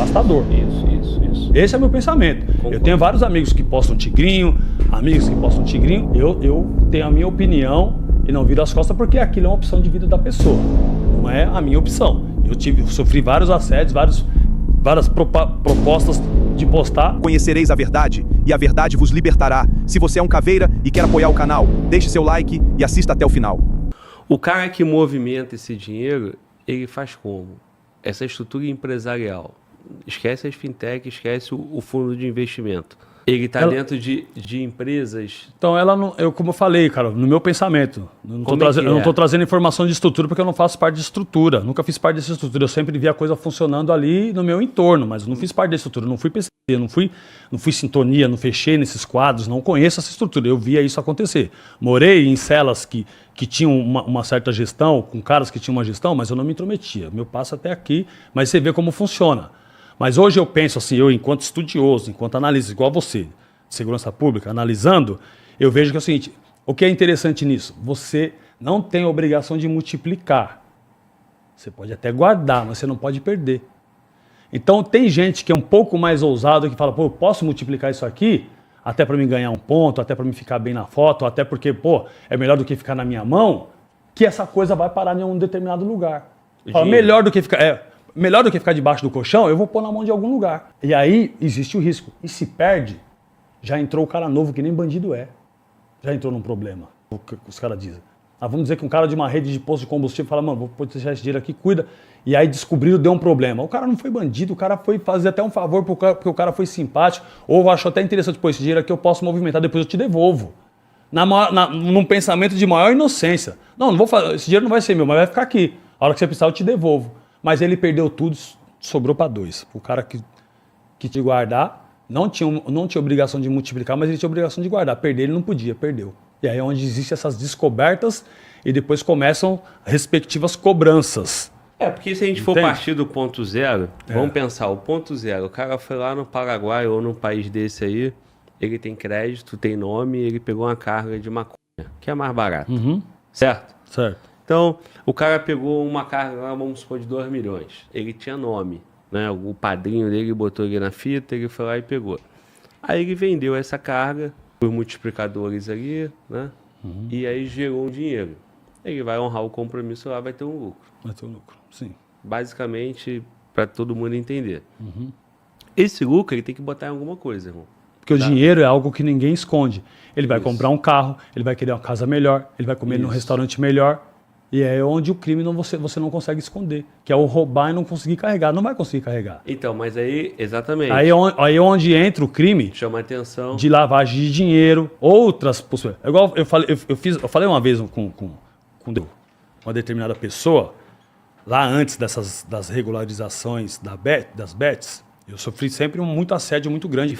devastador. Isso. Esse é o meu pensamento. Concordo. Eu tenho vários amigos que postam tigrinho, eu tenho a minha opinião e não viro as costas porque aquilo é uma opção de vida da pessoa, não é a minha opção. Eu sofri vários assédios, várias propostas de postar. Conhecereis a verdade, e a verdade vos libertará. Se você é um caveira e quer apoiar o canal, deixe seu like e assista até o final. O cara que movimenta esse dinheiro, ele faz como? Essa estrutura empresarial. Esquece as fintech, esquece o fundo de investimento. Ele está dentro de empresas... Então, como eu falei, cara, no meu pensamento, eu não estou trazendo informação de estrutura porque eu não faço parte de estrutura. Nunca fiz parte dessa estrutura. Eu sempre vi a coisa funcionando ali no meu entorno, mas eu não fiz parte da estrutura. Não fui PCC, não fui sintonia, não fechei nesses quadros, não conheço essa estrutura. Eu via isso acontecer. Morei em celas que tinham uma certa gestão, com caras que tinham uma gestão, mas eu não me intrometia. Meu passo até aqui, mas você vê como funciona. Mas hoje eu penso assim, eu enquanto estudioso, enquanto analista, igual você, de segurança pública, analisando, eu vejo que é o seguinte, o que é interessante nisso? Você não tem a obrigação de multiplicar. Você pode até guardar, mas você não pode perder. Então tem gente que é um pouco mais ousado, que fala, pô, eu posso multiplicar isso aqui, até para mim ganhar um ponto, até para mim ficar bem na foto, até porque, pô, é melhor do que ficar na minha mão, que essa coisa vai parar em um determinado lugar. Fala, melhor do que ficar debaixo do colchão, eu vou pôr na mão de algum lugar. E aí existe o risco. E se perde, já entrou o cara novo, que nem bandido é. Já entrou num problema, o que os caras dizem. Vamos dizer que um cara de uma rede de posto de combustível fala, mano, vou deixar esse dinheiro aqui, cuida. E aí descobriram, deu um problema. O cara não foi bandido, o cara foi fazer até um favor porque o cara foi simpático, ou achou até interessante, pô, esse dinheiro aqui eu posso movimentar, depois eu te devolvo. Num pensamento de maior inocência. Não vou fazer, esse dinheiro não vai ser meu, mas vai ficar aqui. A hora que você precisar eu te devolvo. Mas ele perdeu tudo, sobrou para dois. O cara que te guardar não tinha obrigação de multiplicar, mas ele tinha obrigação de guardar. Perder ele não podia, perdeu. E aí é onde existem essas descobertas e depois começam respectivas cobranças. Porque se a gente for partir do ponto zero, vamos pensar, o ponto zero, o cara foi lá no Paraguai ou num país desse aí, ele tem crédito, tem nome, ele pegou uma carga de maconha, que é mais barato, certo? Certo. Então, o cara pegou uma carga, vamos supor, de 2 milhões. Ele tinha nome, né? O padrinho dele botou ele na fita, ele foi lá e pegou. Aí ele vendeu essa carga por multiplicadores ali, né? E aí gerou um dinheiro. Ele vai honrar o compromisso lá, vai ter um lucro. Vai ter um lucro, sim. Basicamente, para todo mundo entender. Esse lucro ele tem que botar em alguma coisa, irmão. Porque o dinheiro é algo que ninguém esconde. Ele vai comprar um carro, ele vai querer uma casa melhor, ele vai comer num restaurante melhor. E é onde o crime você não consegue esconder, que é o roubar e não conseguir carregar. Não vai conseguir carregar. Então, mas aí, exatamente. Aí é onde entra o crime. Chama atenção. De lavagem de dinheiro, outras possibilidades. Igual eu falei uma vez com uma determinada pessoa, lá antes das regularizações das bets, eu sofri sempre muito assédio muito grande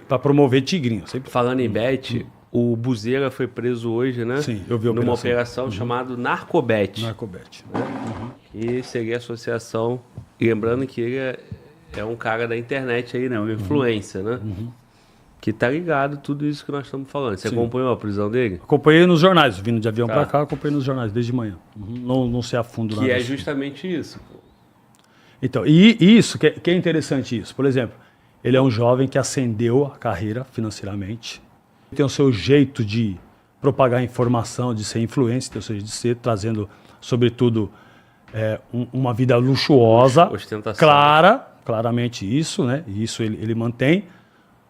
para promover tigrinho. Falando em bet, o Buzeira foi preso hoje, né? Sim, eu vi a numa operação chamada Narcobet. Narcobet. E seria a associação, lembrando que ele é um cara da internet aí, né? Um influencer, né? Que tá ligado tudo isso que nós estamos falando. Você acompanhou a prisão dele? Acompanhei nos jornais, vindo de avião para cá, acompanhei nos jornais desde manhã. Não sei a fundo nada. Que é justamente isso, pô. Então, e isso, que é interessante isso. Por exemplo, ele é um jovem que ascendeu a carreira financeiramente, tem o seu jeito de propagar informação, de ser influência, tem o seu jeito de ser, trazendo, sobretudo, uma vida luxuosa, ostentação. Claramente isso, né? E isso ele mantém,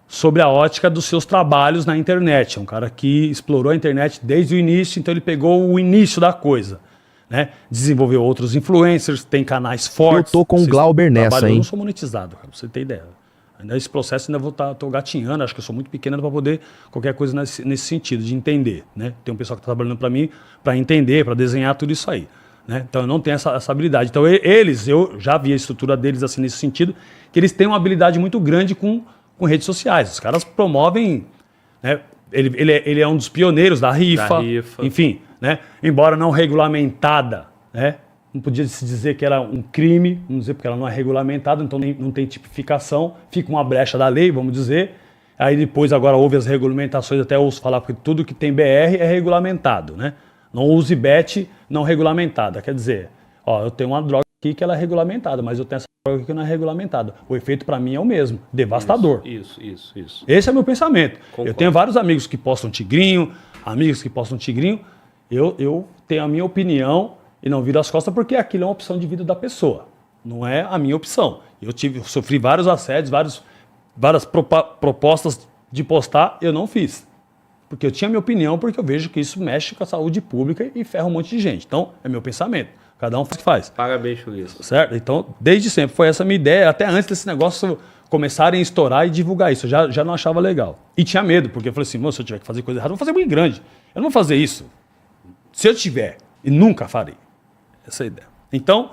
sobre a ótica dos seus trabalhos na internet. É um cara que explorou a internet desde o início, então ele pegou o início da coisa, né? Desenvolveu outros influencers, tem canais fortes. Eu tô com o Glauber nessa, hein? Eu não sou monetizado, cara, pra você ter ideia. Ainda esse processo ainda tô gatinhando, acho que eu sou muito pequeno para poder qualquer coisa nesse sentido, de entender, né? Tem um pessoal que está trabalhando para mim, para entender, para desenhar tudo isso aí, né? Então eu não tenho essa habilidade. Então eu já vi a estrutura deles assim nesse sentido, que eles têm uma habilidade muito grande com redes sociais. Os caras promovem, né? Ele é um dos pioneiros da rifa. Enfim, né? Embora não regulamentada, né? Não podia se dizer que era um crime, vamos dizer, porque ela não é regulamentada, então não tem tipificação, fica uma brecha da lei, vamos dizer. Aí depois agora houve as regulamentações, até ouço falar, porque tudo que tem BR é regulamentado, né? Não use bet não regulamentada, quer dizer, ó, eu tenho uma droga aqui que ela é regulamentada, mas eu tenho essa droga aqui que não é regulamentada. O efeito para mim é o mesmo, devastador. Isso. Esse é o meu pensamento. Concordo. Eu tenho vários amigos que postam tigrinho, eu tenho a minha opinião e não viro as costas porque aquilo é uma opção de vida da pessoa. Não é a minha opção. Eu sofri vários assédios, várias propostas de postar, eu não fiz. Porque eu tinha minha opinião, porque eu vejo que isso mexe com a saúde pública e ferra um monte de gente. Então, é meu pensamento. Cada um faz o que faz. Parabéns por isso. Certo? Então, desde sempre foi essa minha ideia, até antes desse negócio começarem a estourar e divulgar isso. Eu já não achava legal. E tinha medo, porque eu falei assim, se eu tiver que fazer coisa errada, eu vou fazer muito grande. Eu não vou fazer isso. Se eu tiver, e nunca farei. Essa é a ideia. Então,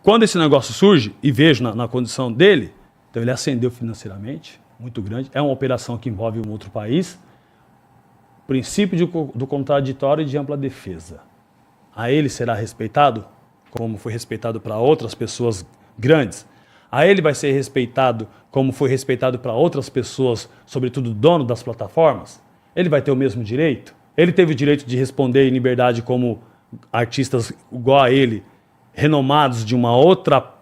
quando esse negócio surge, e vejo na condição dele, então ele ascendeu financeiramente, muito grande. É uma operação que envolve um outro país. Princípio do contraditório e de ampla defesa. A ele será respeitado, como foi respeitado para outras pessoas grandes. A ele vai ser respeitado como foi respeitado para outras pessoas, sobretudo dono das plataformas. Ele vai ter o mesmo direito. Ele teve o direito de responder em liberdade como artistas igual a ele, renomados de uma outra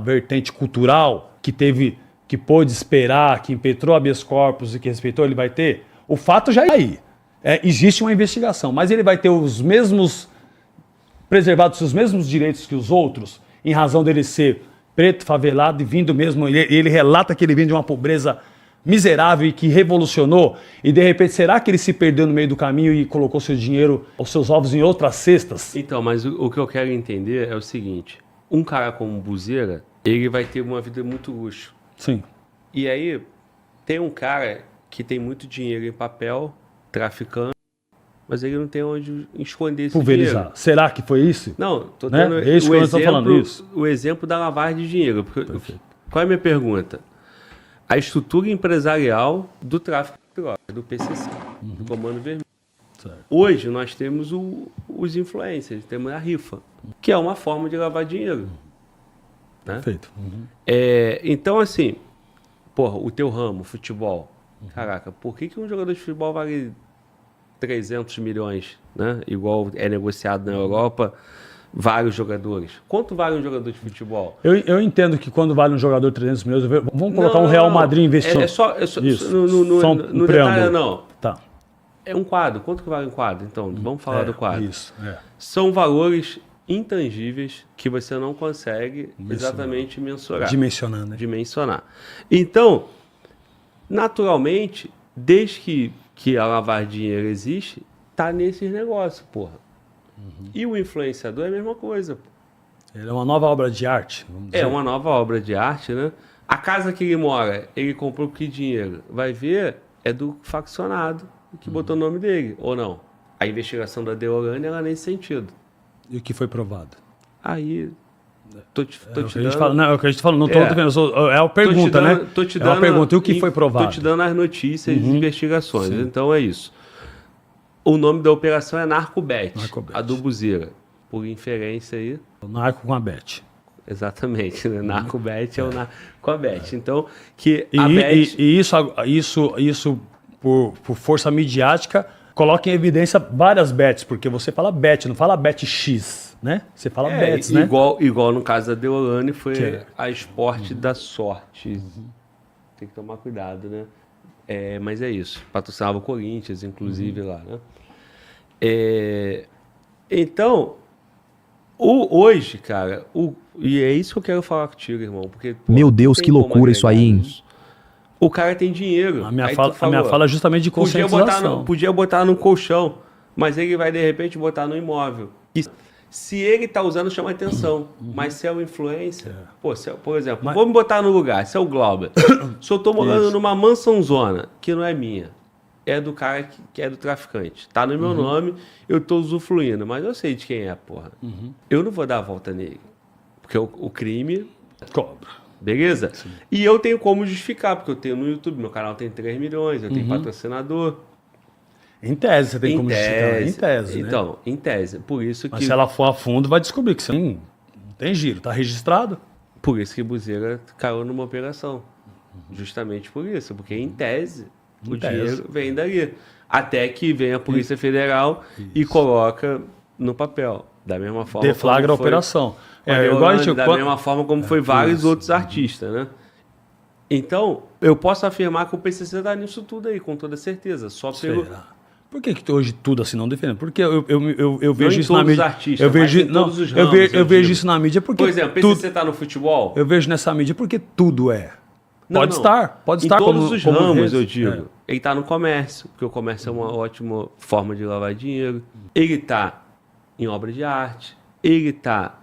vertente cultural que pôde esperar, que impetrou habeas corpus e que respeitou, ele vai ter. O fato já é aí. Existe uma investigação, mas ele vai ter preservados os mesmos direitos que os outros, em razão dele ser preto, favelado e vindo mesmo. Ele relata que ele vem de uma pobreza miserável e que revolucionou. E de repente, será que ele se perdeu no meio do caminho e colocou seu dinheiro, os seus ovos em outras cestas? Então, mas o que eu quero entender é o seguinte: um cara como Buzeira, ele vai ter uma vida muito luxo. Sim. E aí, tem um cara que tem muito dinheiro em papel, traficando, mas ele não tem onde esconder esse pulverizar. Dinheiro. Será que foi isso? Não, tô dando o exemplo da lavagem de dinheiro. Qual é a minha pergunta? A estrutura empresarial do tráfico de drogas, do PCC, do Comando Vermelho. Certo. Hoje nós temos os influencers, temos a rifa, que é uma forma de lavar dinheiro. Né? Perfeito. Então, assim, porra, o teu ramo, futebol, caraca, por que um jogador de futebol vale 300 milhões, né? Igual é negociado na Europa, vários jogadores. Quanto vale um jogador de futebol? Eu entendo que quando vale um jogador 300 milhões, vamos colocar um Real Madrid investindo. É só isso. No detalhe, não. Tá. É um quadro. Quanto que vale um quadro? Então, vamos falar do quadro. Isso. São valores intangíveis que você não consegue exatamente mensurar. Dimensionar. Então, naturalmente, desde que a lavagem de dinheiro existe, tá nesses negócios, porra. E o influenciador é a mesma coisa. Pô. Ele é uma nova obra de arte. Vamos dizer. É uma nova obra de arte, né? A casa que ele mora, ele comprou por que dinheiro? Vai ver, é do faccionado que botou o nome dele, ou não? A investigação da Deolane era nesse sentido. E o que foi provado? Aí, tô te dando... É o que a gente fala, não estou vendo, é a pergunta, né? É uma pergunta, e o que foi provado? Estou te dando as notícias e investigações, sim. Então é isso. O nome da operação é Narcobet, a do Buzeira, por inferência aí. O narco com a Bet. Exatamente, né? Narcobet é o Narcobet. Então, que a Bet... E isso por força midiática, coloca em evidência várias bets, porque você fala bet, não fala bet X, né? Você fala bets, né? Igual no caso da Deolane foi a Esporte da Sorte. Tem que tomar cuidado, né? Mas é isso. Patrocinava o Corinthians, inclusive, lá, né? Então, hoje, cara, e é isso que eu quero falar contigo, irmão. Porque, pô, meu Deus, que loucura isso aí, hein? O cara tem dinheiro. A minha fala é justamente de conscientização. Podia botar no colchão, mas ele vai, de repente, botar no imóvel. E se ele tá usando, chama atenção. Mas se é o influencer... Pô, por exemplo, vamos botar no lugar. Se é o Glauber. Se eu tô morando numa mansãozona, que não é minha, é do cara que é do traficante. Tá no meu nome, eu tô usufruindo. Mas eu sei de quem é, porra. Eu não vou dar a volta nele. Porque o crime... Cobra. Beleza? Sim. E eu tenho como justificar, porque eu tenho no YouTube, meu canal tem 3 milhões, eu tenho patrocinador. Em tese, você tem como justificar. Em tese, então, né? Em tese. Por isso que... Mas se ela for a fundo, vai descobrir que você não tem giro, tá registrado. Por isso que Buzeira caiu numa operação. Justamente por isso, porque em tese, dinheiro vem dali. Até que vem a Polícia Federal e coloca no papel. Da mesma forma deflagra a operação. Da mesma forma como foi vários outros artistas, né? Então, eu posso afirmar que o PCC está nisso tudo aí, com toda certeza. Só pelo... Por que hoje tudo assim não defende? Porque eu vejo isso na mídia. Artistas, eu vejo, todos os ramos, eu vejo isso na mídia porque. Por exemplo, o PCC está no futebol? Eu vejo nessa mídia porque tudo é. Pode estar em todos como, os como ramos, rede. eu digo. Ele está no comércio, porque o comércio é uma ótima forma de lavar dinheiro. Ele está em obra de arte. Ele está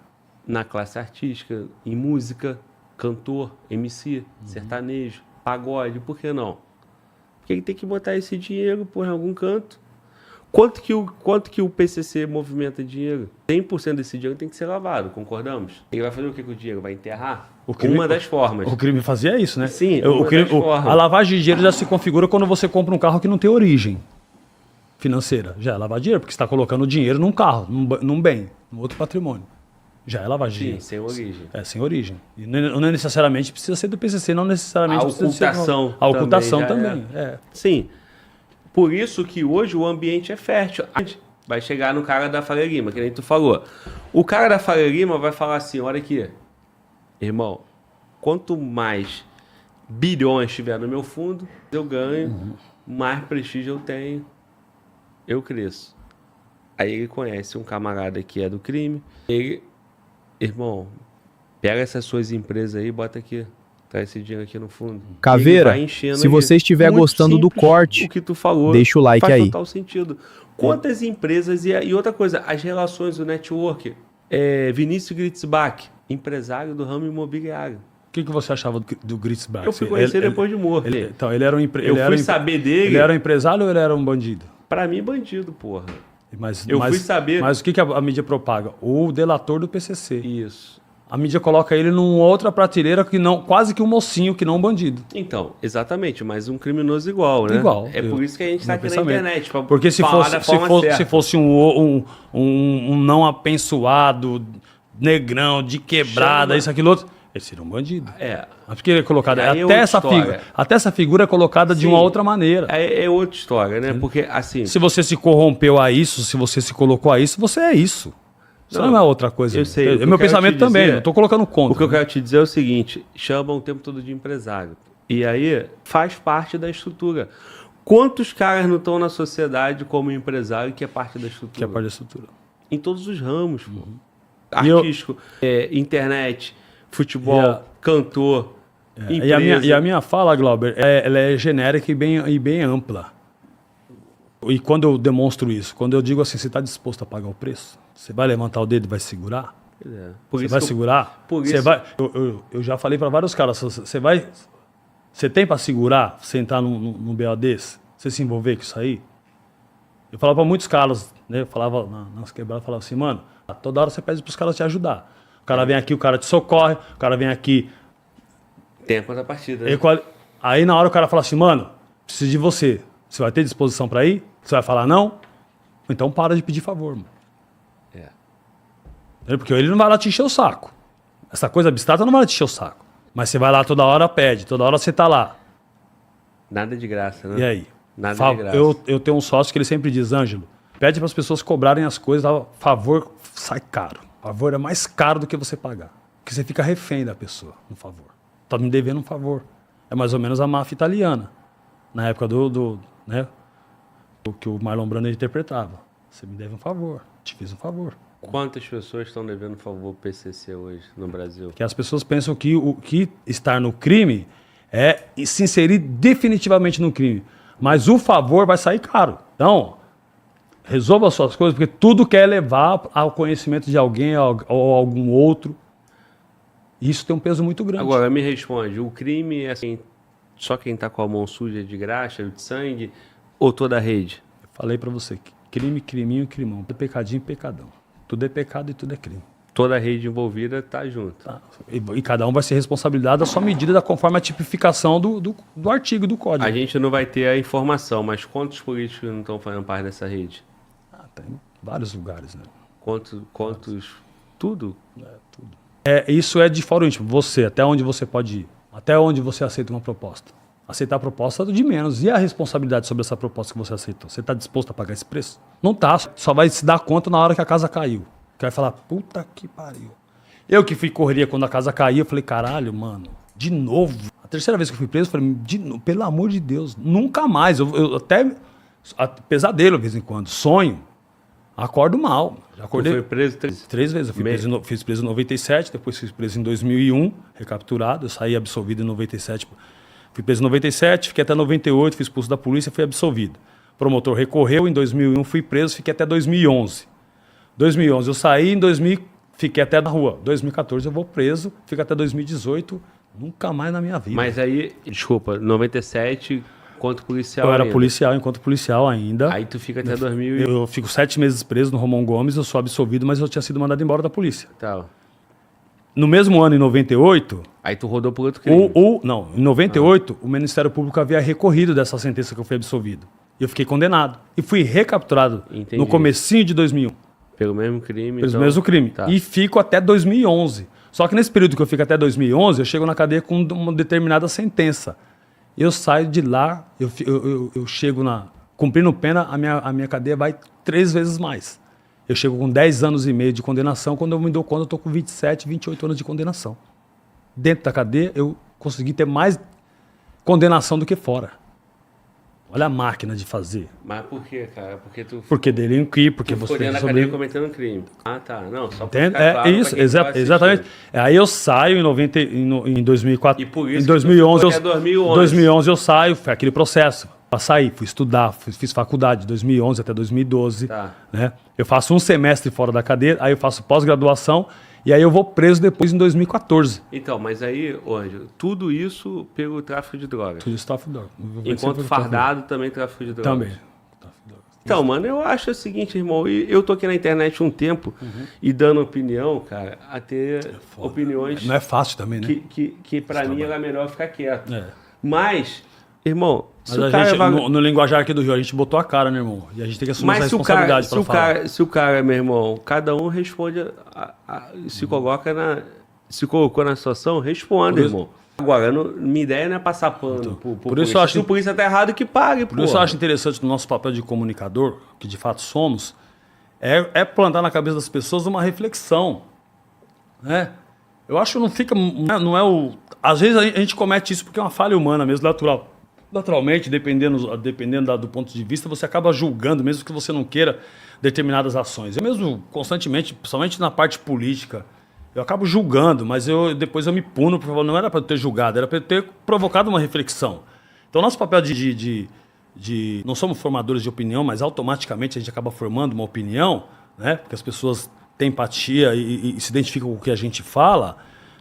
na classe artística, em música, cantor, MC, sertanejo, pagode. Por que não? Porque ele tem que botar esse dinheiro em algum canto. Quanto que o PCC movimenta dinheiro? 100% desse dinheiro tem que ser lavado, concordamos? Ele vai fazer o que com o dinheiro? Vai enterrar? Uma das formas. O crime fazia isso, né? Sim, a lavagem de dinheiro já se configura quando você compra um carro que não tem origem financeira. Já é lavar dinheiro, porque você está colocando dinheiro num carro, num bem, num outro patrimônio. Já é lavagem de dinheiro. Sim, sem origem. Sem origem. E não necessariamente precisa ser do PCC, não necessariamente precisa ser... A ocultação também. Sim. Por isso que hoje o ambiente é fértil. Vai chegar no cara da Faria Lima, que nem tu falou. O cara da Faria Lima vai falar assim, olha aqui, irmão, quanto mais bilhões tiver no meu fundo, eu ganho, mais prestígio eu tenho, eu cresço. Aí ele conhece um camarada que é do crime, irmão, pega essas suas empresas aí e bota aqui. Tá esse dinheiro aqui no fundo. Caveira, se você estiver gostando do corte, o que tu falou, deixa o like faz aí. Faz total sentido. Quantas empresas e outra coisa, as relações, o network. Vinícius Gritzbach, empresário do ramo imobiliário. O que você achava do Gritzbach? Eu fui conhecer depois de morto. Então, ele era um empresário. Eu fui saber dele. Ele era um empresário ou ele era um bandido? Pra mim, bandido, porra. Eu fui saber. Mas o que a mídia propaga? O delator do PCC. Isso. A mídia coloca ele numa outra prateleira que não, quase que um mocinho, que não um bandido. Então, exatamente, mas um criminoso igual, né? Igual. Por isso que a gente está aqui na internet. Porque se fosse um não apensoado, negrão, de quebrada, isso, aquilo, outro, ele seria um bandido. Mas porque ele é colocado. Até essa figura é colocada de uma outra maneira. É outra história, né? Porque assim. Se você se corrompeu a isso, se você se colocou a isso, você é isso. Isso não é outra coisa. Eu sei. É meu pensamento também, não estou colocando contra. O que eu quero te dizer é o seguinte, chamam o tempo todo de empresário. E aí faz parte da estrutura. Quantos caras não estão na sociedade como empresário que é parte da estrutura? Que é parte da estrutura. Em todos os ramos. Artístico, internet, futebol, cantor, empresa. E a minha fala, Glauber, ela é genérica e bem ampla. E quando eu demonstro isso, quando eu digo assim, você está disposto a pagar o preço? Você vai levantar o dedo e vai segurar? Você vai segurar? Eu já falei para vários caras, você tem para segurar, você entrar num BO desse? Você se envolver com isso aí? Eu falava para muitos caras, né? Eu falava nas quebradas, falava assim, mano, toda hora você pede para os caras te ajudar. O cara vem aqui, o cara te socorre, o cara vem aqui... Tem a contrapartida, né? Aí na hora o cara fala assim, mano, preciso de você. Você vai ter disposição para ir? Você vai falar não? Então para de pedir favor, mano. Porque ele não vai lá te encher o saco. Essa coisa abstrata não vai lá te encher o saco. Mas você vai lá toda hora, pede. Toda hora você tá lá. Nada de graça, né? E aí? Nada de graça. Eu tenho um sócio que ele sempre diz, Ângelo, pede para as pessoas cobrarem as coisas, favor sai caro. Favor é mais caro do que você pagar. Porque você fica refém da pessoa, no favor. Tá me devendo um favor. É mais ou menos a máfia italiana. Na época né, que o Marlon Brando interpretava. Você me deve um favor, te fiz um favor. Quantas pessoas estão devendo favor pro PCC hoje no Brasil? Que as pessoas pensam que o que estar no crime é se inserir definitivamente no crime. Mas o favor vai sair caro. Então, resolva as suas coisas, porque tudo quer levar ao conhecimento de alguém ou algum outro. Isso tem um peso muito grande. Agora, me responde, o crime é assim, só quem tá com a mão suja de graxa, de sangue, ou toda a rede? Eu falei pra você, crime, criminho e crimão. Pecadinho e pecadão. Tudo é pecado e tudo é crime. Toda a rede envolvida tá junto. Tá. E cada um vai ser responsabilidade da sua medida conforme a tipificação do artigo do código. A gente não vai ter a informação, mas quantos políticos não estão fazendo parte dessa rede? Tem vários lugares, né? Quantos? Tudo? Tudo. Isso é de fórum íntimo. Você, até onde você pode ir? Até onde você aceita uma proposta? Aceitar a proposta de menos. E a responsabilidade sobre essa proposta que você aceitou? Você está disposto a pagar esse preço? Não está. Só vai se dar conta na hora que a casa caiu. Que vai falar, puta que pariu. Eu que fui correria quando a casa caía, eu falei, caralho, mano, de novo. A terceira vez que eu fui preso, eu falei, pelo amor de Deus, nunca mais. Eu até, pesadelo de vez em quando, sonho, acordo mal. Já acordei. Você foi preso três vezes. Eu fui preso em 97, depois fui preso em 2001, recapturado. Eu saí absolvido em 97. Fui preso em 97, fiquei até 98, fui expulso da polícia, fui absolvido. O promotor recorreu, em 2001 fui preso, fiquei até 2011. 2011 eu saí, em 2000 fiquei até na rua. 2014 eu vou preso, fico até 2018, nunca mais na minha vida. Mas aí, desculpa, 97, enquanto policial eu era ainda. policial, enquanto policial ainda. Aí tu fica até 2000 Eu fico 7 meses preso no Romão Gomes, eu sou absolvido, mas eu tinha sido mandado embora da polícia. Tá. No mesmo ano, em 98... Aí tu rodou por outro crime. Não, em 98, o Ministério Público havia recorrido dessa sentença que eu fui absolvido. E eu fiquei condenado. E fui recapturado no comecinho de 2001. Pelo mesmo crime. Pelo mesmo crime. Tá. E fico até 2011. Só que nesse período que eu fico até 2011, eu chego na cadeia com uma determinada sentença. Eu saio de lá, eu chego cumprindo pena, a minha cadeia vai 3 vezes mais. Eu chego com 10 anos e meio de condenação, quando eu me dou conta, eu estou com 27, 28 anos de condenação. Dentro da cadeia, eu consegui ter mais condenação do que fora. Olha a máquina de fazer. Mas por quê, cara? Porque delinquir, porque você ficou dentro da cadeia cometendo crime. Ah, tá. Não, só pra ficar claro isso, exatamente. Aí eu saio em 2004. E por isso em 2011, até 2011. 2011 eu saio, foi aquele processo. Para sair, fui estudar, fiz faculdade de 2011 até 2012. Tá. Né? Eu faço um semestre fora da cadeia, aí eu faço pós-graduação e aí eu vou preso depois em 2014. Então, mas aí, Ângelo, tudo isso pelo tráfico de drogas. Tudo isso tráfico de drogas. Enquanto fardado também tráfico de drogas. Também. Então, mano, eu acho o seguinte, irmão, eu tô aqui na internet um tempo e dando opinião, cara, a ter opiniões... Não é fácil também, né? Que pra mim era melhor ficar quieto. É. Mas, irmão... No linguajar aqui do Rio, a gente botou a cara, né, irmão? E a gente tem que assumir essa responsabilidade para falar. Se o cara, meu irmão, cada um responde, se colocou na situação, responde, irmão. Agora, minha ideia não é passar pano por isso eu acho, se o polícia tá errado, que pague, pô. Por isso eu acho interessante no nosso papel de comunicador, que de fato somos, é plantar na cabeça das pessoas uma reflexão, né? Eu acho que não fica, não é o... Às vezes a gente comete isso porque é uma falha humana mesmo, natural. Naturalmente, dependendo do ponto de vista, você acaba julgando, mesmo que você não queira, determinadas ações. Eu mesmo, constantemente, principalmente na parte política, eu acabo julgando, mas depois eu me puno, porque não era para eu ter julgado, era para eu ter provocado uma reflexão. Então, nosso papel não somos formadores de opinião, mas automaticamente a gente acaba formando uma opinião, né? Porque as pessoas têm empatia e se identificam com o que a gente fala,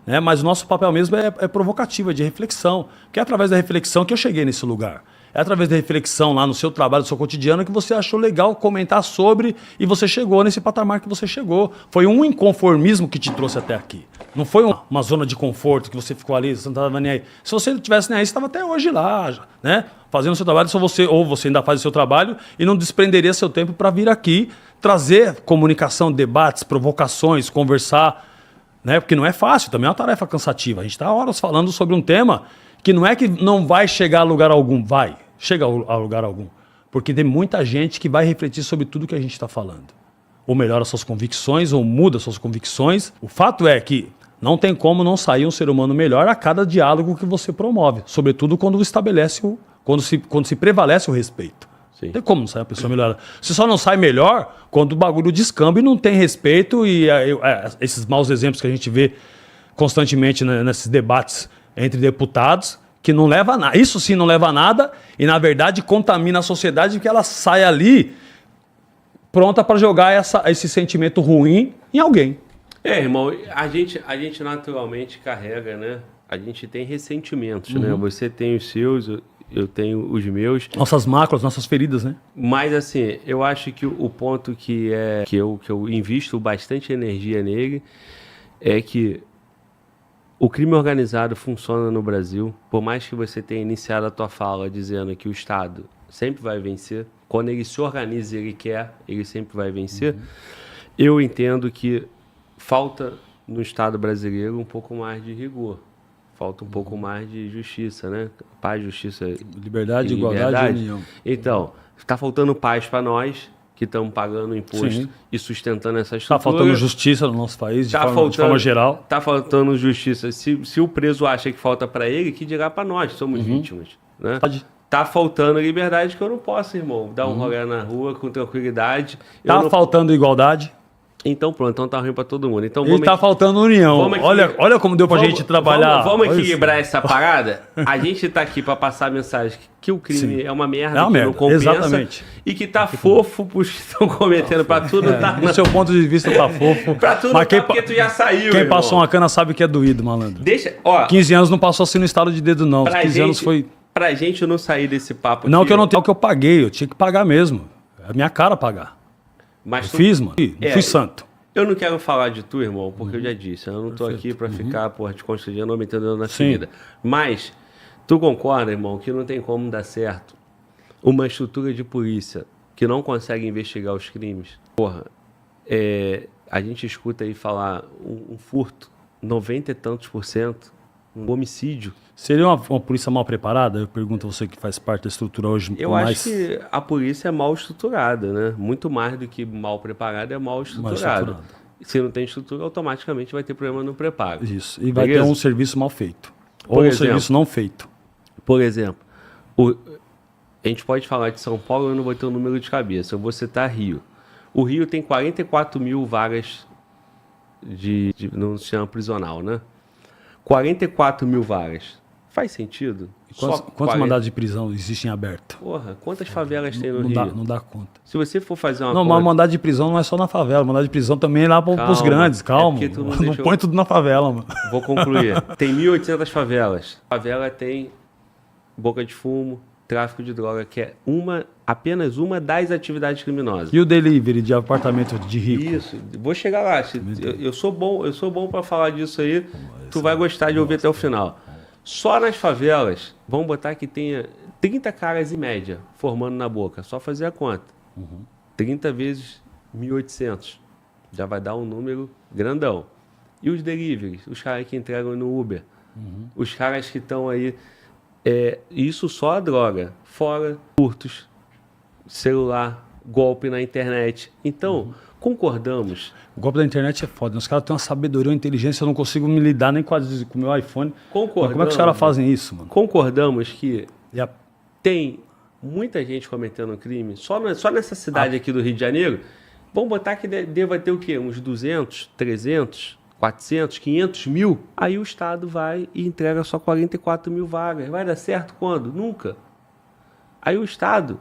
né? Mas o nosso papel mesmo é provocativo, é de reflexão. Porque é através da reflexão que eu cheguei nesse lugar. É através da reflexão lá no seu trabalho, no seu cotidiano, que você achou legal comentar sobre e você chegou nesse patamar que você chegou. Foi um inconformismo que te trouxe até aqui. Não foi uma zona de conforto que você ficou ali, você não estava nem aí. Se você não tivesse nem aí, você estava até hoje lá, né? Fazendo o seu trabalho, ou você ainda faz o seu trabalho e não desprenderia seu tempo para vir aqui trazer comunicação, debates, provocações, conversar, né? Porque não é fácil, também é uma tarefa cansativa. A gente está horas falando sobre um tema que não é que não vai chegar a lugar algum, chega a lugar algum. Porque tem muita gente que vai refletir sobre tudo que a gente está falando. Ou melhora suas convicções, ou muda suas convicções. O fato é que não tem como não sair um ser humano melhor a cada diálogo que você promove. Sobretudo quando quando se prevalece o respeito. Sim. Não tem como não sair uma pessoa melhor. Você só não sai melhor quando o bagulho descamba e não tem respeito e esses maus exemplos que a gente vê constantemente nesses debates entre deputados, que não leva a nada. Isso sim não leva a nada e, na verdade, contamina a sociedade porque ela sai ali pronta para jogar esse sentimento ruim em alguém. Irmão, a gente naturalmente carrega, né? A gente tem ressentimentos, né? Você tem os seus... Eu tenho os meus. Nossas máculas, nossas feridas, né? Mas, assim, eu acho que o ponto que eu invisto bastante energia nele é que o crime organizado funciona no Brasil. Por mais que você tenha iniciado a tua fala dizendo que o Estado sempre vai vencer, quando ele se organiza e ele quer, ele sempre vai vencer. Eu entendo que falta no Estado brasileiro um pouco mais de rigor. Falta um pouco mais de justiça, né? Paz, justiça... Liberdade, igualdade e união. Então, está faltando paz para nós que estão pagando imposto Sim. e sustentando essa estrutura. Tá faltando justiça no nosso país, de forma geral. Tá faltando justiça. Se o preso acha que falta para ele, que dirá para nós, somos vítimas. Né? Tá faltando liberdade que eu não posso, irmão, dar um rolê na rua com tranquilidade. Tá faltando igualdade. Então pronto, então tá ruim para todo mundo. Então, tá faltando união. Olha como deu pra gente trabalhar. Vamos equilibrar essa parada? A gente tá aqui para passar a mensagem que o crime é uma merda, não compensa. Exatamente. E que tá fofo pros que estão cometendo para tudo. Do seu ponto de vista tá fofo. Pra tudo porque tu já saiu, Quem passou uma cana sabe que é doído, malandro. 15 anos não passou assim no estado de dedo, não. 15 anos foi... Pra gente não sair desse papo não, que eu não tenho o que eu paguei. Eu tinha que pagar mesmo. É a minha cara pagar. Mas eu fiz, mano. Não fui santo. Eu não quero falar de tu, irmão, porque eu já disse. Eu não tô aqui pra ficar, te constrangendo ou me entendendo na ferida. Mas, tu concorda, irmão, que não tem como dar certo uma estrutura de polícia que não consegue investigar os crimes? A gente escuta aí falar um furto, 90 e tantos %, um homicídio. Seria uma polícia mal preparada? Eu pergunto a você que faz parte da estrutura hoje. Eu acho que a polícia é mal estruturada, né? Muito mais do que mal preparada, é mal estruturada. Se não tem estrutura, automaticamente vai ter problema no preparo. Isso. E vai ter um serviço mal feito. Ou um serviço não feito. Por exemplo, a gente pode falar de São Paulo, eu não vou ter o número de cabeça. Eu vou citar Rio. O Rio tem 44 mil vagas não se chama prisional, né? 44 mil vagas. Faz sentido? Quantos mandados de prisão existem aberto? Quantas favelas tem no Rio? Não dá conta. Se você for fazer uma conta... Mas mandado de prisão não é só na favela. Mandado de prisão também é lá para os grandes. Calma. Não põe tudo na favela, mano. Vou concluir. Tem 1.800 favelas. A favela tem boca de fumo, tráfico de droga, que é apenas uma das atividades criminosas. E o delivery de apartamento de rico? Isso. Vou chegar lá. Eu sou bom para falar disso aí. Tu vai gostar de ouvir até o final. Só nas favelas, vamos botar que tenha 30 caras em média formando na boca. Só fazer a conta. 30 vezes 1.800. Já vai dar um número grandão. E os deliveries? Os caras que entregam no Uber. Os caras que estão aí... isso só a droga. Fora furtos, celular, golpe na internet. Então, concordamos... O golpe da internet é foda. Os caras têm uma sabedoria, uma inteligência, eu não consigo me lidar nem com o meu iPhone. Concordamos. Como é que os caras fazem isso, mano? Concordamos que tem muita gente cometendo crime só nessa cidade aqui do Rio de Janeiro. Vamos botar que deva ter o quê? Uns 200, 300, 400, 500 mil. Aí o Estado vai e entrega só 44 mil vagas. Vai dar certo quando? Nunca. Aí o Estado,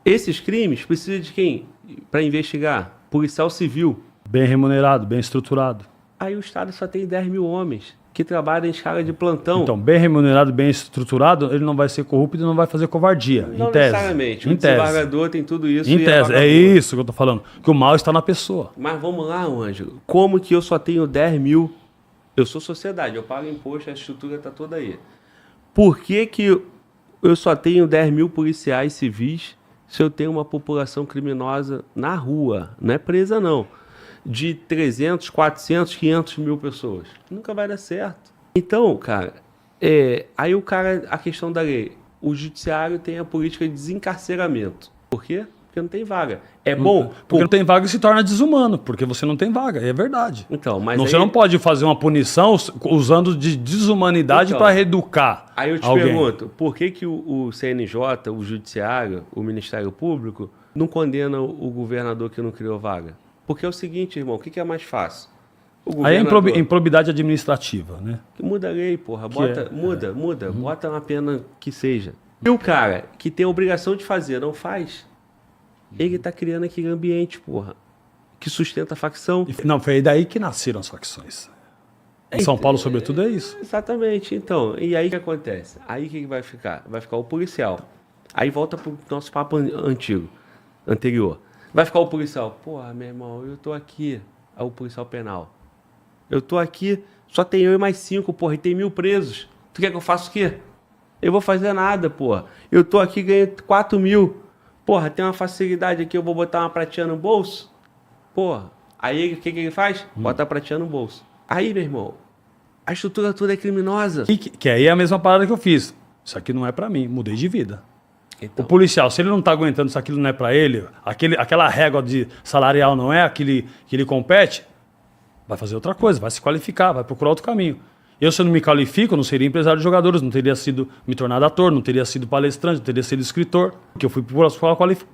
esses crimes, precisa de quem? Para investigar? Policial civil. Bem remunerado, bem estruturado. Aí o Estado só tem 10 mil homens que trabalham em escala de plantão. Então, bem remunerado, bem estruturado, ele não vai ser corrupto e não vai fazer covardia. Não em tese. Necessariamente. O desembargador tem tudo isso. Em tese. É isso que eu tô falando. Que o mal está na pessoa. Mas vamos lá, Ângelo. Como que eu só tenho 10 mil? Eu sou sociedade, eu pago imposto, a estrutura está toda aí. Por que eu só tenho 10 mil policiais civis se eu tenho uma população criminosa na rua? Não é presa, não. De 300, 400, 500 mil pessoas. Nunca vai dar certo. Então, cara, aí a questão da lei. O judiciário tem a política de desencarceramento. Por quê? Porque não tem vaga. É bom... Porque não tem vaga e se torna desumano, porque você não tem vaga, é verdade. Então, mas você não pode fazer uma punição usando de desumanidade para reeducar Aí eu te pergunto, por que o CNJ, o Judiciário, o Ministério Público, não condena o governador que não criou vaga? Porque é o seguinte, irmão, o que é mais fácil? Aí é improbidade administrativa, né? Muda a lei, porra. Muda. Bota uma pena que seja. E o cara que tem a obrigação de fazer, não faz... Ele tá criando aquele ambiente, porra, que sustenta a facção. Não, foi daí que nasceram as facções. Em São Paulo, sobretudo, é isso. Exatamente. Então, e aí o que acontece? Aí o que vai ficar? Vai ficar o policial. Aí volta pro nosso papo anterior. Vai ficar o policial. Porra, meu irmão, eu tô aqui. É o policial penal. Eu tô aqui, só tem eu e mais 5, porra, e tem 1.000 presos. Tu quer que eu faça o quê? Eu vou fazer nada, porra. Eu tô aqui, ganhei 4 mil. Porra, tem uma facilidade aqui, eu vou botar uma pratinha no bolso? Porra, aí o que ele faz? Bota a pratinha no bolso. Aí, meu irmão, a estrutura toda é criminosa. Que aí é a mesma parada que eu fiz. Isso aqui não é pra mim, mudei de vida. O policial, se ele não está aguentando, se aquilo não é para ele, aquela régua de salarial não é aquele que ele compete, vai fazer outra coisa, vai se qualificar, vai procurar outro caminho. Eu, se eu não me qualifico, não seria empresário de jogadores, não teria sido me tornado ator, não teria sido palestrante, não teria sido escritor, porque eu fui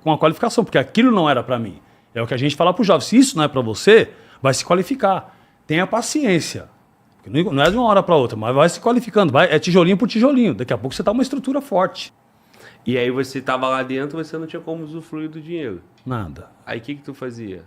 com a qualificação, porque aquilo não era para mim. É o que a gente fala para o jovem, se isso não é para você, vai se qualificar. Tenha paciência. Não é de uma hora para outra, mas vai se qualificando, é tijolinho por tijolinho. Daqui a pouco você está uma estrutura forte. E aí você estava lá dentro, você não tinha como usufruir do dinheiro. Nada. Aí o que tu fazia?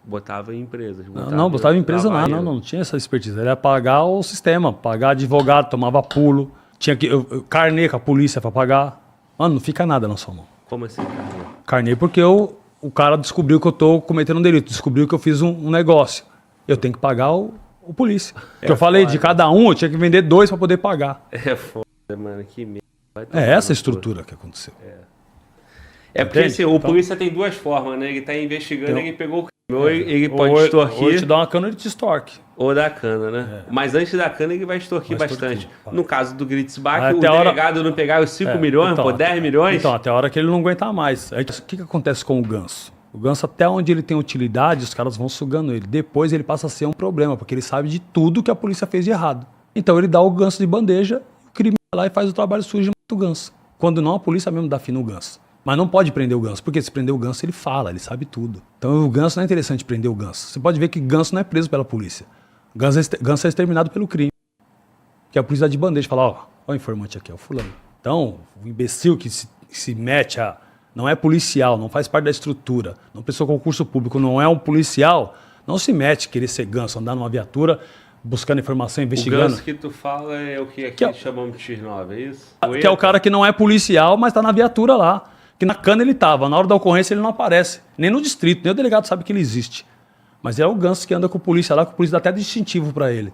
Botava em empresas. Não botava em empresa nada. Não tinha essa expertise. Era pagar o sistema, pagar advogado, tomava pulo. Tinha que carnê com a polícia para pagar. Mano, não fica nada na sua mão. Como assim, carnê? Carnê porque o cara descobriu que eu tô cometendo um delito, descobriu que eu fiz um negócio. Eu tenho que pagar o polícia. Porque eu falei, de cada um eu tinha que vender 2 para poder pagar. É foda, mano, que merda. É essa a estrutura que aconteceu. É porque assim, o polícia tem 2 formas, né? Ele tá investigando, ele pegou o crime. Ou ele pode extorquir. Ou ele te dá uma cana ou ele te extorque. Ou dá cana, né? Mas antes da cana ele vai extorquir bastante. No caso do Gritzbach, o delegado não pegar os 5 milhões, então, 10 milhões. Então, até a hora que ele não aguentar mais. Aí, o que acontece com o ganso? O ganso, até onde ele tem utilidade, os caras vão sugando ele. Depois ele passa a ser um problema, porque ele sabe de tudo que a polícia fez de errado. Então ele dá o ganso de bandeja, o crime vai lá e faz o trabalho sujo e mata o ganso. Quando não, a polícia mesmo dá fim no ganso. Mas não pode prender o ganso, porque se prender o ganso, ele fala, ele sabe tudo. Então o ganso não é interessante prender o ganso. Você pode ver que ganso não é preso pela polícia. Ganso é exterminado pelo crime. Que a polícia dá de bandeja, fala, ó o informante aqui, ó, o fulano. Então, o imbecil que se mete a... Não é policial, não faz parte da estrutura, não prestou concurso público, não é um policial, não se mete querer ser ganso, andar numa viatura, buscando informação, investigando. O ganso que tu fala é o que aqui chamamos de X9, é isso? Que é o cara que não é policial, mas tá na viatura lá. Que na cana ele tava, na hora da ocorrência ele não aparece. Nem no distrito, nem o delegado sabe que ele existe. Mas é o ganso que anda com a polícia lá, que a polícia dá até distintivo pra ele.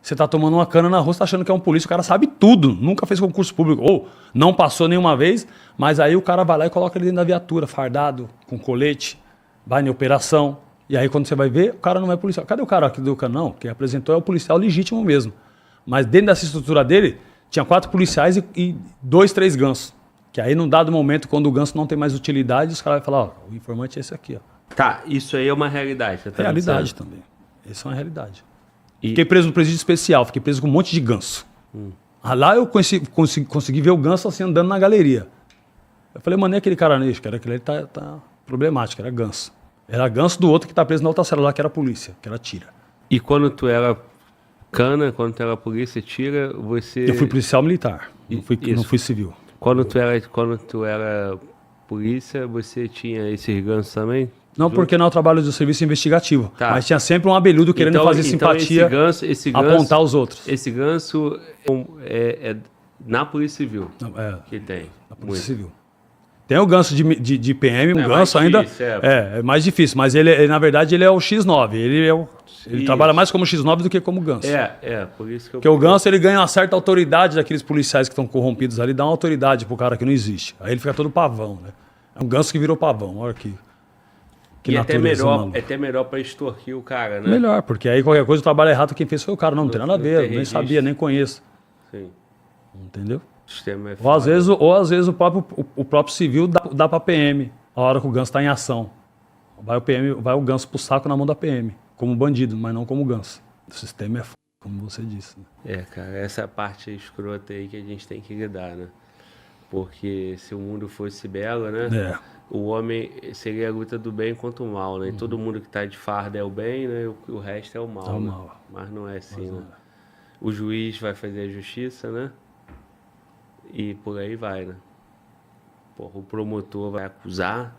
Você tá tomando uma cana na rua, você tá achando que é um polícia, o cara sabe tudo, nunca fez concurso público, ou não passou nenhuma vez, mas aí o cara vai lá e coloca ele dentro da viatura, fardado, com colete, vai em operação, e aí quando você vai ver, o cara não é policial. Cadê o cara que deu cana? Não, quem apresentou é o policial legítimo mesmo. Mas dentro dessa estrutura dele, tinha 4 policiais e 2, 3 gansos. Que aí, num dado momento, quando o ganso não tem mais utilidade, os caras vão falar, ó, o informante é esse aqui, ó. Tá, isso aí é uma realidade. Você tá realidade pensando? Também. Isso é uma realidade. Fiquei preso no presídio especial, fiquei preso com um monte de ganso. Lá eu consegui ver o ganso assim andando na galeria. Eu falei, mano, é aquele cara nisso, que era aquele tá problemático, era ganso. Era ganso do outro que tá preso na outra cela lá, que era a polícia, que era tira. E quando tu era cana, quando tu era polícia, tira, você... Eu fui policial militar, não fui civil. Quando tu era polícia, você tinha esses gansos também? Não, porque não é o trabalho do serviço investigativo. Tá. Mas tinha sempre um abelhudo querendo fazer simpatia, esse ganso, apontar os outros. Esse ganso é na Polícia Civil que tem. Na Polícia Civil. Tem o ganso de PM, um ganso ainda... É mais difícil, mas ele, na verdade, ele é o X9. Ele trabalha mais como X9 do que como ganso. Por isso que eu... Porque o ganso, ele ganha uma certa autoridade daqueles policiais que estão corrompidos ali, dá uma autoridade pro cara que não existe. Aí ele fica todo pavão, né? É um ganso que virou pavão, olha aqui. E até melhor para extorquir o cara, né? Melhor, porque aí qualquer coisa o trabalho errado, quem fez foi o cara. Não tem nada a ver, nem sabia, nem conheço. Sim. Entendeu? O sistema é ou às vezes o próprio civil dá para PM, a hora que o ganso está em ação. Vai o ganso pro saco na mão da PM, como bandido, mas não como ganso. O sistema é como você disse. Né? Cara, essa parte escrota aí que a gente tem que lidar, né? Porque se o mundo fosse belo, né? O homem seria a luta do bem contra o mal, né? E todo mundo que está de farda é o bem, né? O resto é o mal. Né? Mas não é assim, né? O juiz vai fazer a justiça, né? E por aí vai, né? Porra, o promotor vai acusar.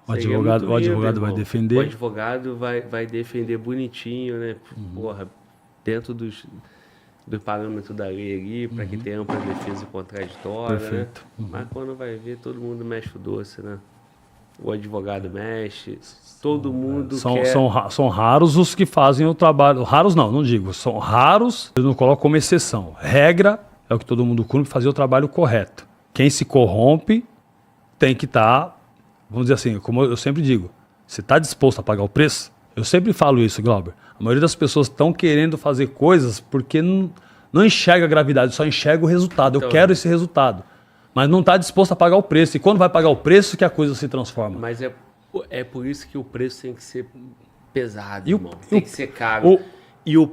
O advogado vai defender. O advogado vai defender bonitinho, né? Porra, dentro do parâmetro da lei ali, para que tenha ampla defesa contraditória, perfeito. Né? Mas quando vai ver, todo mundo mexe o doce, né? O advogado mexe, todo mundo quer... São raros os que fazem o trabalho... Raros não digo. São raros, eu não coloco como exceção. Regra é o que todo mundo cumpre, fazer o trabalho correto. Quem se corrompe tem que estar, vamos dizer assim, como eu sempre digo, você está disposto a pagar o preço? Eu sempre falo isso, Glauber. A maioria das pessoas estão querendo fazer coisas porque não enxerga a gravidade, só enxerga o resultado. Eu quero esse resultado. mas não está disposto a pagar o preço. E quando vai pagar o preço que a coisa se transforma. Mas é por isso que o preço tem que ser pesado, irmão. Tem que ser caro. E o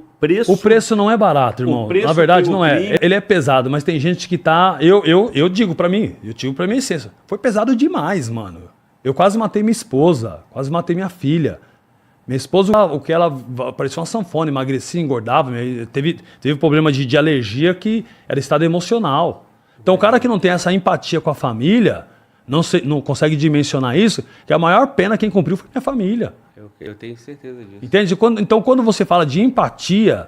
preço não é barato, irmão. Na verdade, não é. Ele é pesado, mas tem gente que tá... Eu digo pra mim, eu digo pra minha essência, foi pesado demais, mano. Eu quase matei minha esposa, quase matei minha filha. Minha esposa, o que ela parecia uma sanfona, emagrecia, engordava, teve problema de alergia que era estado emocional. Então o cara que não tem essa empatia com a família, não consegue dimensionar isso, que a maior pena quem cumpriu foi minha família. Eu tenho certeza disso. Entende? Então quando você fala de empatia,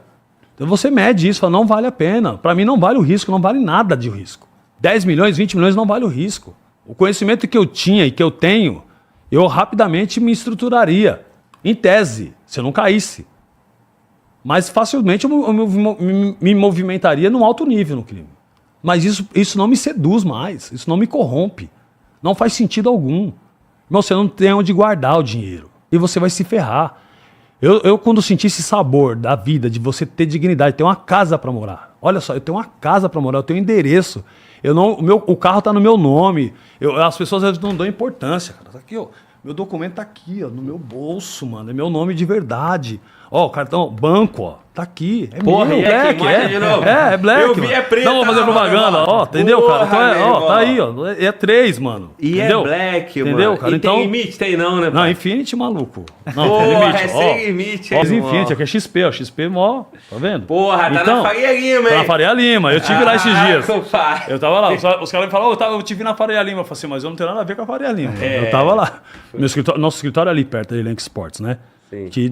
você mede isso, fala, não vale a pena. Para mim não vale o risco, não vale nada de risco. 10 milhões, 20 milhões não vale o risco. O conhecimento que eu tinha e que eu tenho, eu rapidamente me estruturaria. Em tese, se eu não caísse. Mas facilmente eu me movimentaria num alto nível no crime. Mas isso não me seduz mais, isso não me corrompe. Não faz sentido algum. Irmão, você não tem onde guardar o dinheiro. E você vai se ferrar. Eu quando senti esse sabor da vida, de você ter dignidade, ter uma casa para morar. Olha só, eu tenho uma casa para morar, eu tenho um endereço. O carro tá no meu nome. As pessoas às vezes não dão importância. Cara. Tá aqui, ó. Meu documento tá aqui, ó, no meu bolso, mano. É meu nome de verdade. Ó, o cartão, banco, ó. Tá aqui. É porra, meu, Black, é Black. Eu vi, é preto. Não, vou fazer propaganda, ó. Entendeu, cara? Então tá aí, ó. É 3, mano. E entendeu? É Black, mano. Entendeu, cara? E então, tem limite? Tem não, né? Não, Infinity, maluco. Não, porra, tem limite. É sem limite. Ó, Infinity, aqui é XP, ó. XP, ó. Tá vendo? Porra, tá então, na Faria Lima, hein? Tá na Faria Lima. Eu tive lá esses dias. Compadre. Eu tava lá. Os caras me falaram, eu te vi na Faria Lima. Eu falei assim, mas eu não tenho nada a ver com a Faria Lima. Eu tava lá. Nosso escritório é ali perto, da Elenco Sports, né? Que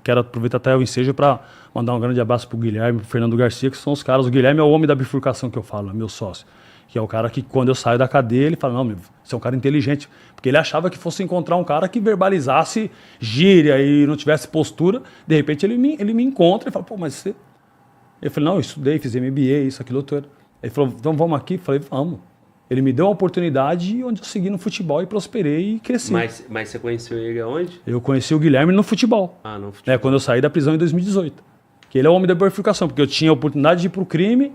quero aproveitar até o ensejo para mandar um grande abraço pro Guilherme e pro Fernando Garcia, que são os caras. O Guilherme é o homem da bifurcação que eu falo, é meu sócio. Que é o cara que, quando eu saio da cadeia, ele fala, não, você é um cara inteligente. Porque ele achava que fosse encontrar um cara que verbalizasse gíria e não tivesse postura. De repente ele me encontra e fala, pô, mas você... Eu falei, não, eu estudei, fiz MBA, isso, aquilo, outro. Ele falou, então vamos aqui? Eu falei, vamos. Ele me deu uma oportunidade onde eu segui no futebol e prosperei e cresci. Mas você conheceu ele aonde? Eu conheci o Guilherme no futebol. No futebol. Quando eu saí da prisão em 2018. Que ele é o homem da bifurcação, porque eu tinha a oportunidade de ir pro crime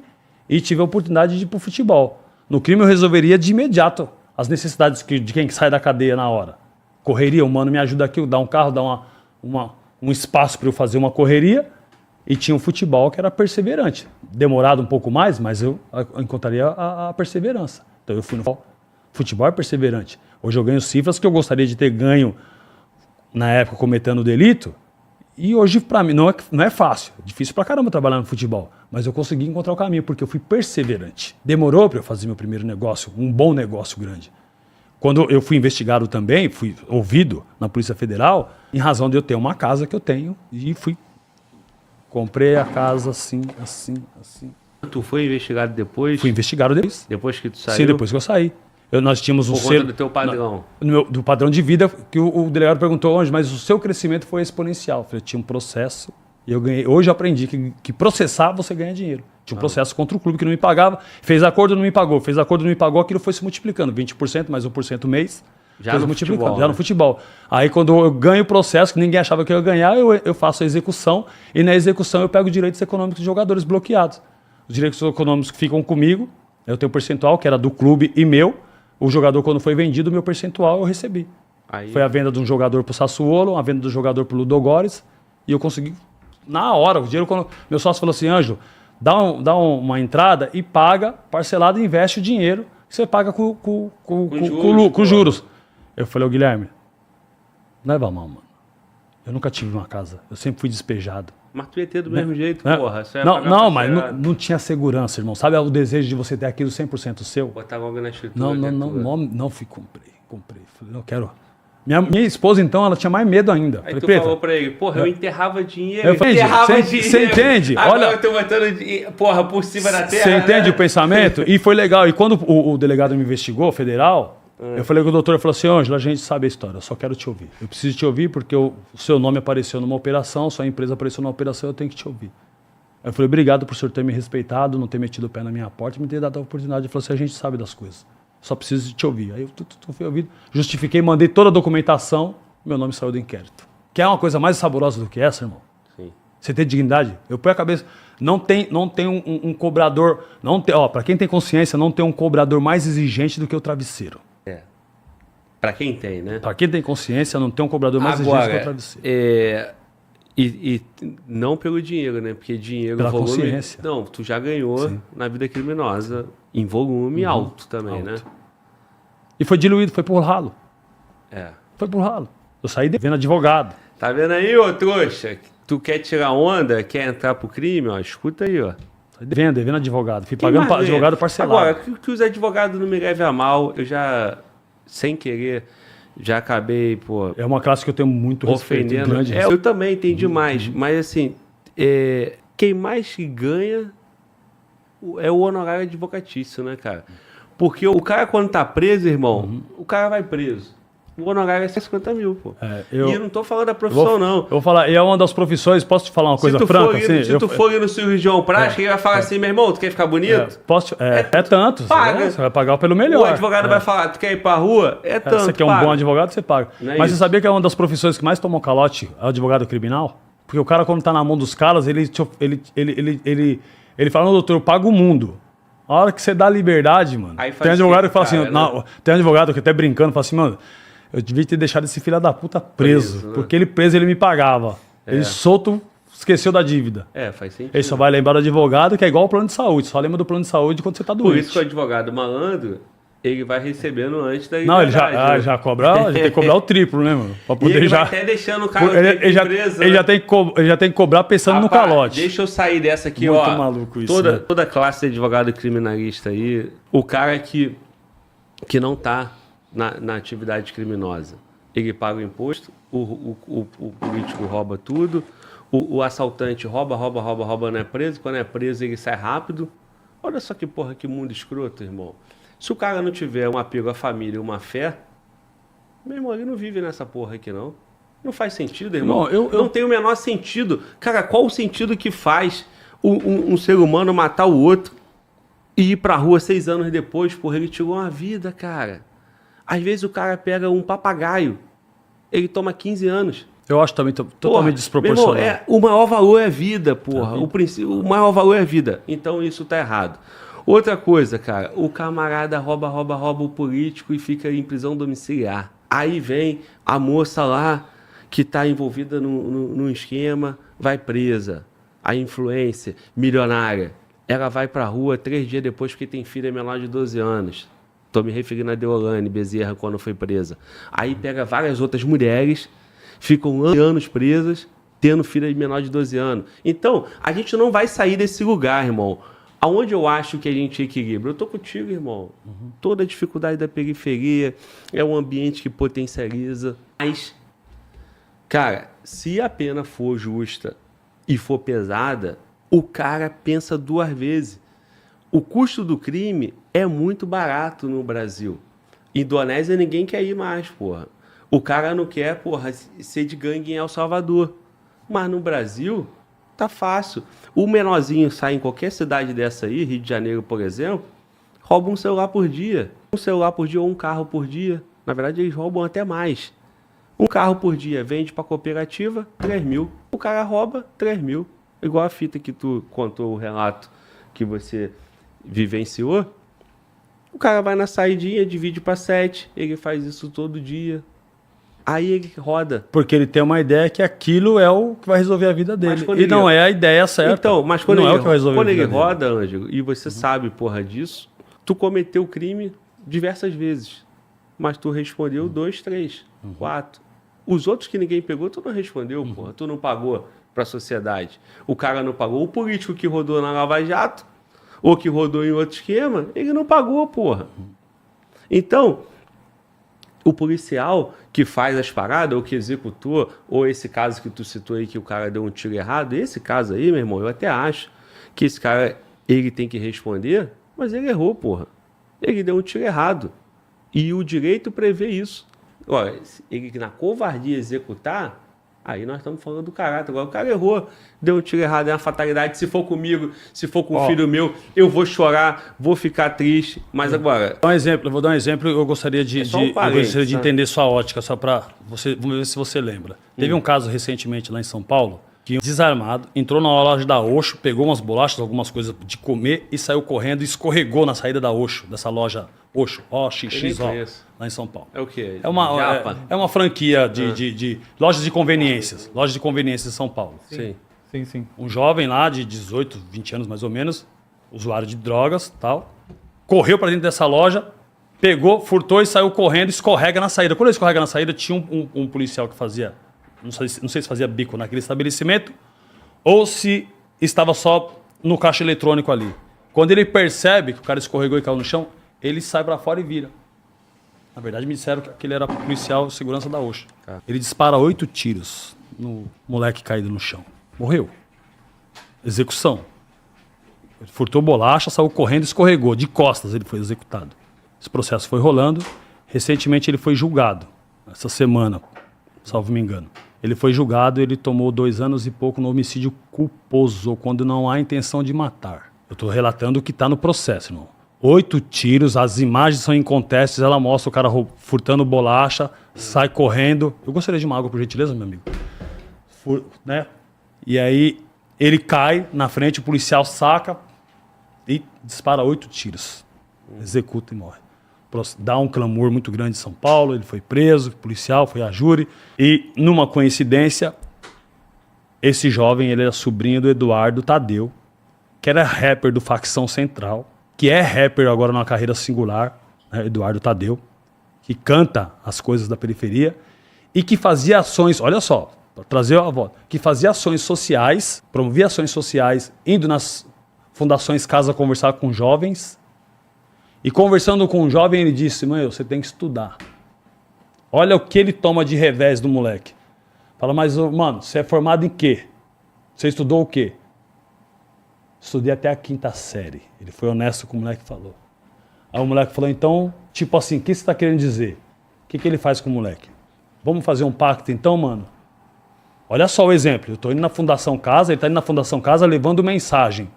e tive a oportunidade de ir pro futebol. No crime eu resolveria de imediato as necessidades de quem sai da cadeia na hora. Correria, o mano me ajuda aqui, dá um carro, dá um espaço para eu fazer uma correria. E tinha o futebol que era perseverante. Demorado um pouco mais, mas eu encontraria a perseverança. Então eu fui no futebol é perseverante. Hoje eu ganho cifras que eu gostaria de ter ganho na época cometendo delito. E hoje para mim não é fácil. É difícil pra caramba trabalhar no futebol. Mas eu consegui encontrar o caminho porque eu fui perseverante. Demorou para eu fazer meu primeiro negócio, um bom negócio grande. Quando eu fui investigado também, fui ouvido na Polícia Federal, em razão de eu ter uma casa que eu tenho. E comprei a casa assim. Tu foi investigado depois? Fui investigado depois. Depois que tu saiu? Sim, depois que eu saí. Nós tínhamos um selo... Por conta do teu padrão? Do padrão de vida, que o delegado perguntou onde, mas o seu crescimento foi exponencial. Eu falei, tinha um processo e eu ganhei. Hoje eu aprendi que processar você ganha dinheiro. Tinha um processo contra o clube que não me pagava, fez acordo, não me pagou. Fez acordo, não me pagou, aquilo foi se multiplicando. 20% mais 1% mês. Já no futebol. Já no futebol. Aí quando eu ganho o processo, que ninguém achava que eu ia ganhar, eu faço a execução. E na execução eu pego direitos econômicos de jogadores bloqueados. Os direitos econômicos ficam comigo. Eu tenho um percentual que era do clube e meu. O jogador, quando foi vendido, o meu percentual eu recebi. Aí... Foi a venda de um jogador para o Sassuolo, a venda do jogador para o Ludogorets. E eu consegui, na hora, o dinheiro, quando meu sócio falou assim, Ângelo, dá uma entrada e paga, parcelado, e investe o dinheiro, que você paga com juros. Eu falei, ô Guilherme, não leva mal, mano. Eu nunca tive uma casa, eu sempre fui despejado. Mas tu ia ter do mesmo jeito, porra. Não, mas não tinha segurança, irmão. Sabe o desejo de você ter aquilo 100% seu? Botar logo na escritura. Não fui, comprei. Falei, não quero. Minha esposa, então, ela tinha mais medo ainda. Aí falei, tu falou pra ele, porra, eu enterrava dinheiro. Você entende? Agora eu tô botando dinheiro, porra, por cima da terra. Você entende o pensamento? E foi legal. E quando o delegado me investigou, federal, eu falei com o doutor, ele falou assim, Ângelo, a gente sabe a história, eu só quero te ouvir. Eu preciso te ouvir porque o seu nome apareceu numa operação, sua empresa apareceu numa operação, eu tenho que te ouvir. Eu falei, obrigado por o senhor ter me respeitado, não ter metido o pé na minha porta, me ter dado a oportunidade. Ele falou assim, a gente sabe das coisas, só preciso te ouvir. Aí eu fui ouvido, justifiquei, mandei toda a documentação, meu nome saiu do inquérito. Quer uma coisa mais saborosa do que essa, irmão? Sim. Você tem dignidade? Eu ponho a cabeça... Não tem um cobrador... Para quem tem consciência, não tem um cobrador mais exigente do que o travesseiro. Pra quem tem, né? Pra quem tem consciência, não tem um cobrador mais exigente do que o travesseiro. E não pelo dinheiro, né? Porque dinheiro... Pela volume, consciência. Não, tu já ganhou na vida criminosa em volume alto também, né? E foi diluído, foi pro ralo. É. Foi pro ralo. Eu saí devendo advogado. Tá vendo aí, ô trouxa? Tu quer tirar onda, quer entrar pro crime, ó, escuta aí, ó. Devendo advogado. Fui pagando advogado parcelado. Agora, que os advogados não me levem a mal, eu já, sem querer, já acabei, pô... É uma classe que eu tenho muito respeito. Ofendendo. Eu também tenho demais, mas assim, quem mais ganha é o honorário advocatício, né, cara? Porque o cara, quando tá preso, irmão, o cara vai preso. O honorário é 50 mil, pô. E eu não tô falando da profissão, não. Eu vou falar, e é uma das profissões, posso te falar uma coisa franca? Se tu for ir no cirurgião prático, ele vai falar assim, meu irmão, tu quer ficar bonito? É tanto. Paga. Você vai pagar pelo melhor. O advogado vai falar, tu quer ir pra rua? É tanto, você quer um bom advogado, você paga. Mas você sabia que é uma das profissões que mais tomam calote, é o advogado criminal? Porque o cara, quando tá na mão dos caras, ele fala, não, doutor, eu pago o mundo. A hora que você dá liberdade, mano. Tem advogado que fala assim, tem advogado que até brincando, fala assim, mano, eu devia ter deixado esse filho da puta preso. Porque ele preso, ele me pagava. Ele solto, esqueceu da dívida. Faz sentido. Ele só vai lembrar do advogado, que é igual ao plano de saúde. Só lembra do plano de saúde quando você tá doente. Por isso que o advogado malandro, ele vai recebendo antes da liberdade. Não, ele já tem que cobrar o triplo, né, mano? Pra poder ele vai até deixando o cara preso, ele já tem que cobrar pensando no calote. Deixa eu sair dessa aqui, muito maluco isso, toda classe de advogado criminalista aí, o cara que não tá na atividade criminosa, ele paga o imposto, o político rouba tudo, o assaltante rouba, não é preso, quando é preso ele sai rápido. Olha só que porra, que mundo escroto, irmão. Se o cara não tiver um apego à família e uma fé, meu irmão, ele não vive nessa porra aqui, não. Não faz sentido, irmão. Não tem o menor sentido. Cara, qual o sentido que faz um ser humano matar o outro e ir pra rua 6 anos depois, porra, ele tirou uma vida, cara. Às vezes o cara pega um papagaio, ele toma 15 anos. Eu acho também totalmente desproporcional. Meu irmão, o maior valor é a vida, porra. O maior valor é a vida. Então isso tá errado. Outra coisa, cara, o camarada rouba o político e fica em prisão domiciliar. Aí vem a moça lá que tá envolvida num esquema, vai presa. A influência milionária, ela vai pra rua 3 dias depois porque tem filha menor de 12 anos. Tô me referindo a Deolane Bezerra quando foi presa. Aí pega várias outras mulheres, ficam anos presas, tendo filha de menor de 12 anos. Então, a gente não vai sair desse lugar, irmão. Aonde eu acho que a gente equilibra? Eu tô contigo, irmão. Toda a dificuldade da periferia é um ambiente que potencializa. Mas, cara, se a pena for justa e for pesada, o cara pensa 2 vezes. O custo do crime é muito barato no Brasil. Indonésia ninguém quer ir mais, porra. O cara não quer, porra, ser de gangue em El Salvador. Mas no Brasil, tá fácil. O menorzinho sai em qualquer cidade dessa aí, Rio de Janeiro, por exemplo, rouba um celular por dia. Um celular por dia ou um carro por dia. Na verdade, eles roubam até mais. Um carro por dia vende pra cooperativa, 3 mil. O cara rouba 3 mil. Igual a fita que tu contou, o relato que você vivenciou. O cara vai na saidinha, divide para 7, ele faz isso todo dia. Aí ele roda. Porque ele tem uma ideia que aquilo é o que vai resolver a vida dele. E não é a ideia certa. Então, mas quando não ele, é o que vai resolver quando a vida ele roda, Ângelo, e você sabe, porra, disso, tu cometeu crime diversas vezes. Mas tu respondeu 2, 3, 4. Os outros que ninguém pegou, tu não respondeu, porra. Tu não pagou para a sociedade. O cara não pagou. O político que rodou na Lava Jato, ou que rodou em outro esquema, ele não pagou, porra. Então, o policial que faz as paradas, ou que executou, ou esse caso que tu citou aí, que o cara deu um tiro errado, esse caso aí, meu irmão, eu até acho que esse cara, ele tem que responder, mas ele errou, porra. Ele deu um tiro errado. E o direito prevê isso. Olha, ele na covardia executar, aí nós estamos falando do caráter. Agora, o cara errou, deu um tiro errado, é uma fatalidade. Se for comigo, se for com o filho meu, eu vou chorar, vou ficar triste. Mas agora... Vou dar um exemplo, eu gostaria de entender sua ótica, só para você, vamos ver se você lembra. Teve um caso recentemente lá em São Paulo, que desarmado, entrou na loja da Oxo, pegou umas bolachas, algumas coisas de comer e saiu correndo e escorregou na saída da Oxo, dessa loja Oxo, OXXO, lá em São Paulo. É o quê? É uma franquia de lojas de conveniências, lojas de conveniências em São Paulo. Sim. Sim. Um jovem lá de 18, 20 anos mais ou menos, usuário de drogas, tal, correu para dentro dessa loja, pegou, furtou e saiu correndo, escorrega na saída. Quando ele escorrega na saída, tinha um policial que fazia, não sei se fazia bico naquele estabelecimento ou se estava só no caixa eletrônico ali. Quando ele percebe que o cara escorregou e caiu no chão, ele sai para fora e vira. Na verdade, me disseram que ele era policial de segurança da Oxo. Ele dispara 8 tiros no moleque caído no chão. Morreu. Execução. Ele furtou bolacha, saiu correndo e escorregou. De costas ele foi executado. Esse processo foi rolando. Recentemente ele foi julgado. Essa semana, salvo me engano. Ele foi julgado e ele tomou 2 anos e pouco no homicídio culposo, quando não há intenção de matar. Eu estou relatando o que está no processo, irmão. 8 tiros, as imagens são incontestes, ela mostra o cara furtando bolacha, sai correndo. Eu gostaria de uma água, por gentileza, meu amigo. Né? E aí ele cai na frente, o policial saca e dispara 8 tiros. Executa e morre. Dá um clamor muito grande em São Paulo, ele foi preso, policial, foi a júri. E, numa coincidência, esse jovem, ele era sobrinho do Eduardo Tadeu, que era rapper do Facção Central, que é rapper agora numa carreira singular, né, Eduardo Tadeu, que canta as coisas da periferia e que fazia ações, olha só, para trazer a volta, que fazia ações sociais, promovia ações sociais, indo nas fundações Casa conversar com jovens. E conversando com um jovem, ele disse: mãe, você tem que estudar. Olha o que ele toma de revés do moleque. Fala, mas, mano, você é formado em quê? Você estudou o quê? Estudei até a 5ª série. Ele foi honesto com o moleque falou. Aí o moleque falou, então, tipo assim, o que você está querendo dizer? O que ele faz com o moleque? Vamos fazer um pacto então, mano? Olha só o exemplo. Eu estou indo na Fundação Casa, ele está indo na Fundação Casa levando mensagem,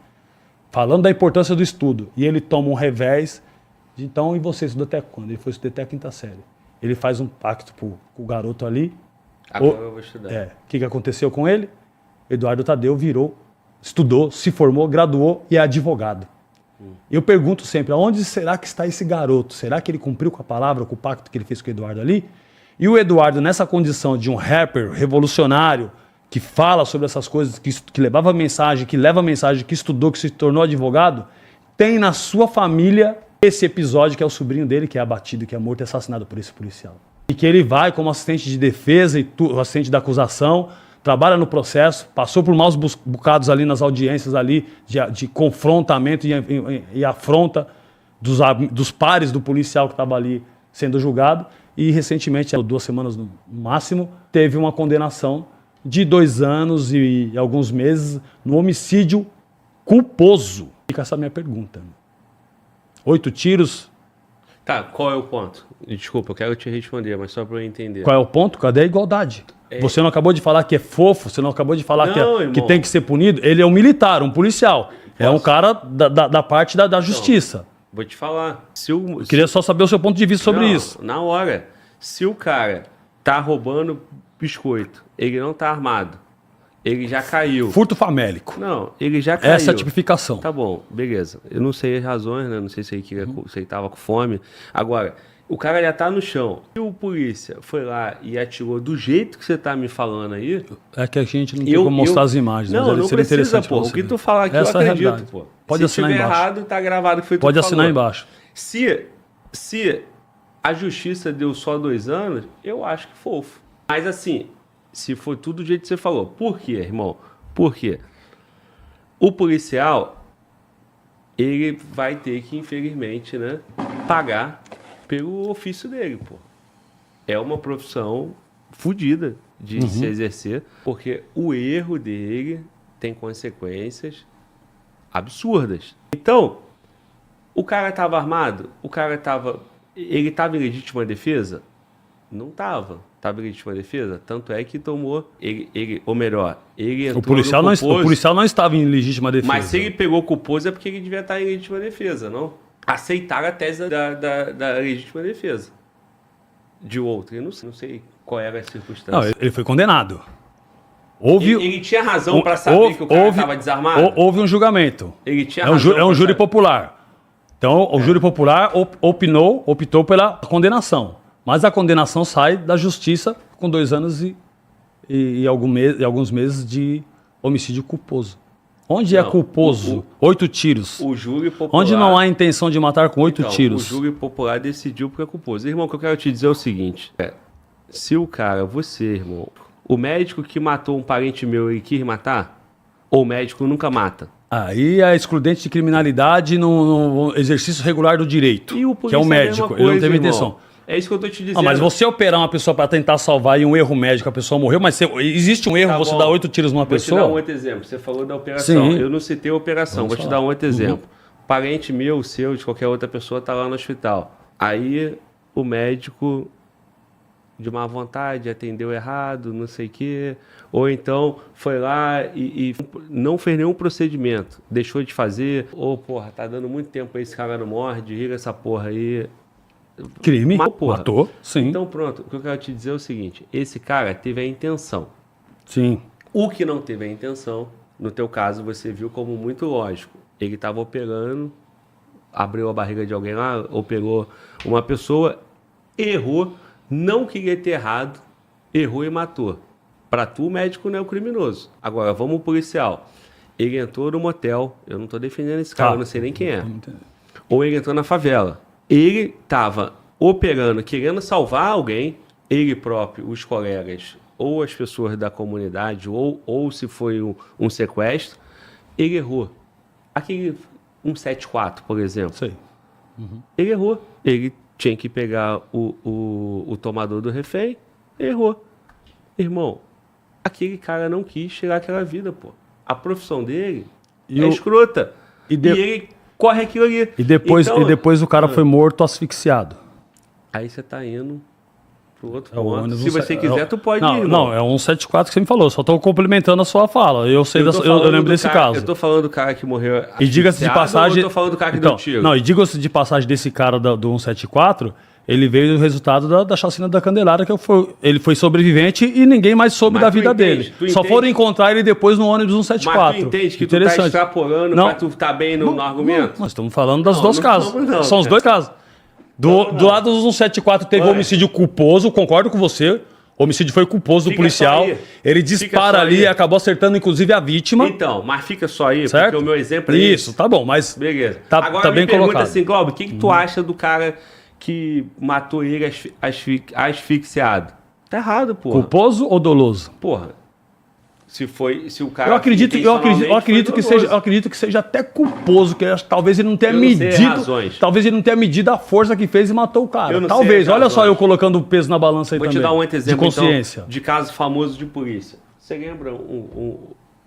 falando da importância do estudo. E ele toma um revés. Então, e você estudou até quando? Ele foi estudar até a 5ª série. Ele faz um pacto com o garoto ali. Agora eu vou estudar. O que aconteceu com ele? Eduardo Tadeu virou, estudou, se formou, graduou e é advogado. Eu pergunto sempre, aonde será que está esse garoto? Será que ele cumpriu com a palavra, com o pacto que ele fez com o Eduardo ali? E o Eduardo, nessa condição de um rapper revolucionário, que fala sobre essas coisas, que levava mensagem, que leva mensagem, que estudou, que se tornou advogado, tem na sua família esse episódio que é o sobrinho dele, que é abatido, que é morto e assassinado por esse policial. E que ele vai como assistente de defesa e assistente da acusação, trabalha no processo, passou por maus bocados ali nas audiências ali de confrontamento e afronta dos pares do policial que estava ali sendo julgado. E recentemente, 2 semanas no máximo, teve uma condenação de 2 anos e alguns meses no homicídio culposo. Fica essa minha pergunta. 8 tiros. Tá, qual é o ponto? Desculpa, eu quero te responder, mas só para eu entender. Qual é o ponto? Cadê a igualdade? Você não acabou de falar que é fofo, você não acabou de falar que tem que ser punido. Ele é um militar, um policial. É um cara da parte da justiça. Então, vou te falar. Eu queria só saber o seu ponto de vista sobre isso. Na hora. Se o cara tá roubando biscoito, ele não tá armado, ele já caiu. Furto famélico. Não, ele já caiu. Essa é a tipificação. Tá bom, beleza. Eu não sei as razões, né? Não sei se ele tava com fome. Agora, o cara já tá no chão. Se o polícia foi lá e atirou do jeito que você tá me falando aí... É que a gente não tem como mostrar as imagens. Não, não precisa, pô. O que tu falar aqui, essa eu acredito, pô. Pode assinar embaixo. Se tiver errado, tá gravado que foi tu Pode assinar embaixo. Se a justiça deu só 2 anos, eu acho que fofo. Mas assim, se for tudo do jeito que você falou. Por quê, irmão? Por quê? O policial, ele vai ter que, infelizmente, né, pagar pelo ofício dele, pô. É uma profissão fodida de se exercer, porque o erro dele tem consequências absurdas. Então, o cara estava armado? Ele estava em legítima defesa? Não estava. Estava em legítima defesa? Tanto é que tomou... Ele entrou o policial não estava em legítima defesa. Mas se ele pegou culposo é porque ele devia estar em legítima defesa, não? Aceitar a tese da legítima defesa. De outro. Eu não sei qual era a circunstância. Não, ele foi condenado. Ele tinha razão para saber que o cara estava desarmado? Houve um julgamento. Ele tinha razão. É um júri popular. Então, o júri popular optou pela condenação. Mas a condenação sai da justiça com 2 anos e alguns meses de homicídio culposo. Onde é culposo? 8 tiros. O júri popular... Onde não há intenção de matar com 8 tiros? O júri popular decidiu porque é culposo. Irmão, o que eu quero te dizer é o seguinte. Se o cara, você, irmão, o médico que matou um parente meu, ele quis matar? Ou o médico nunca mata? Aí é excludente de criminalidade no exercício regular do direito, que é o médico. Ele não teve intenção. É isso que eu tô te dizendo. Mas você operar uma pessoa para tentar salvar e um erro médico, a pessoa morreu, mas existe um erro, você dá 8 tiros numa pessoa? Vou te dar um outro exemplo. Você falou da operação. Sim. Eu não citei a operação. Vou te dar um outro exemplo. Parente meu, seu, de qualquer outra pessoa, tá lá no hospital. Aí o médico, de má vontade, atendeu errado, não sei o quê. Ou então foi lá e não fez nenhum procedimento. Deixou de fazer. Ou, porra, tá dando muito tempo aí, esse cara não morre, desliga essa porra aí. Crime, matou, sim. Então pronto, o que eu quero te dizer é o seguinte, esse cara teve a intenção. Sim. O que não teve a intenção, no teu caso, você viu como muito lógico. Ele estava operando, abriu a barriga de alguém lá, operou uma pessoa, errou, não queria ter errado, errou e matou. Para tu, o médico não é o criminoso. Agora, vamos pro policial. Ele entrou no motel, eu não estou defendendo esse cara, eu não sei nem quem é. Ou ele entrou na favela. Ele estava operando, querendo salvar alguém, ele próprio, os colegas, ou as pessoas da comunidade, ou se foi um sequestro, ele errou. Aquele 174, por exemplo. Sei. Ele errou. Ele tinha que pegar o tomador do refém, errou. Irmão, aquele cara não quis tirar aquela vida, pô. A profissão dele é escrota. E ele corre aquilo ali. E depois o cara foi morto asfixiado. Aí você tá indo pro outro ponto. Se você quiser, tu pode ir. Não, é o 174 que você me falou. Só tô complementando a sua fala. Eu lembro desse caso. Eu tô falando do cara que morreu. E diga-se de passagem. Eu tô falando do cara que deu tiro. Não, e diga-se de passagem desse cara do 174. Ele veio do resultado da chacina da Candelária, ele foi sobrevivente e ninguém mais soube da vida dele. Só foram encontrar ele depois no ônibus 174. Mas tu entende que tu tá extrapolando pra tu tá bem no argumento? Nós estamos falando das duas casos. São os dois casos. Do lado dos 174 teve homicídio culposo, concordo com você. O homicídio foi culposo do policial. Ele dispara ali e acabou acertando inclusive a vítima. Então, mas fica só aí, certo? Porque o meu exemplo é isso. Tá bom, mas beleza. Agora tá bem pergunta colocado. Assim, Glauber, o que tu acha do cara que matou ele asfixiado? Tá errado, porra. Culposo ou doloso? Porra. Se o cara... Eu acredito que seja até culposo, que talvez ele não tenha medido. Talvez ele não tenha medido a força que fez e matou o cara. Talvez. Olha só eu colocando o peso na balança aí também. Vou te dar um exemplo, de consciência. Então, de caso famoso de polícia. Você lembra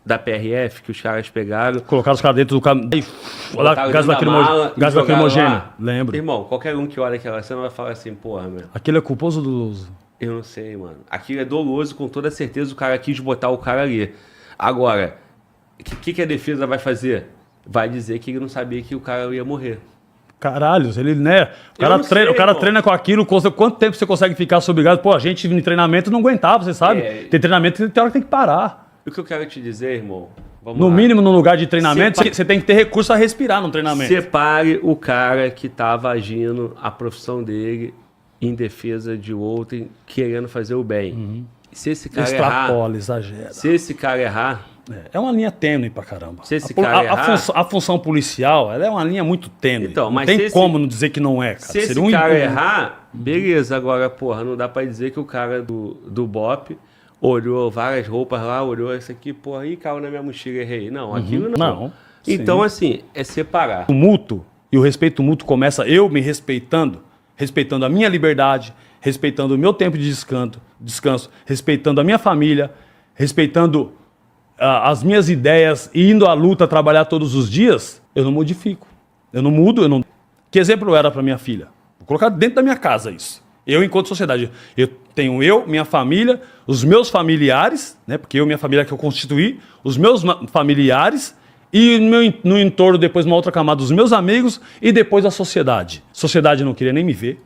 da PRF que os caras pegaram? Colocaram os caras dentro do carro. Gás lacrimogêneo. Lembro. Irmão, qualquer um que olha aquela cena vai falar assim, porra, meu. Aquilo é culposo ou doloso? Eu não sei, mano. Aquilo é doloso, com toda certeza o cara quis botar o cara ali. Agora, o que a defesa vai fazer? Vai dizer que ele não sabia que o cara ia morrer. Caralho, ele, né? O cara treina com aquilo, quanto tempo você consegue ficar sob gás? Pô, a gente em treinamento não aguentava, você sabe? Tem treinamento que tem hora que tem que parar. O que eu quero te dizer, irmão, no mínimo, no lugar de treinamento, você tem que ter recurso a respirar no treinamento. Separe o cara que estava agindo a profissão dele em defesa de outro, querendo fazer o bem. Se esse cara exagera. Se esse cara errar... É uma linha tênue pra caramba. Se esse cara errar... A função policial, ela é uma linha muito tênue. Então, mas não tem como não dizer que não é, cara. Se esse cara errar, beleza. Agora, porra, não dá pra dizer que o cara do BOP olhou várias roupas lá, olhou essa aqui, porra, aí caiu na minha mochila, errei. Não, aquilo não. Então, assim, é separar. O mútuo e o respeito mútuo começa eu me respeitando a minha liberdade, respeitando o meu tempo de descanso, respeitando a minha família, respeitando as minhas ideias e indo à luta trabalhar todos os dias, eu não modifico. Eu não mudo, eu não... Que exemplo eu era para minha filha? Vou colocar dentro da minha casa isso. Eu, enquanto sociedade, eu tenho minha família, os meus familiares, né? Porque minha família que eu constituí, os meus familiares e no entorno, depois uma outra camada, os meus amigos e depois a sociedade. A sociedade não queria nem me ver.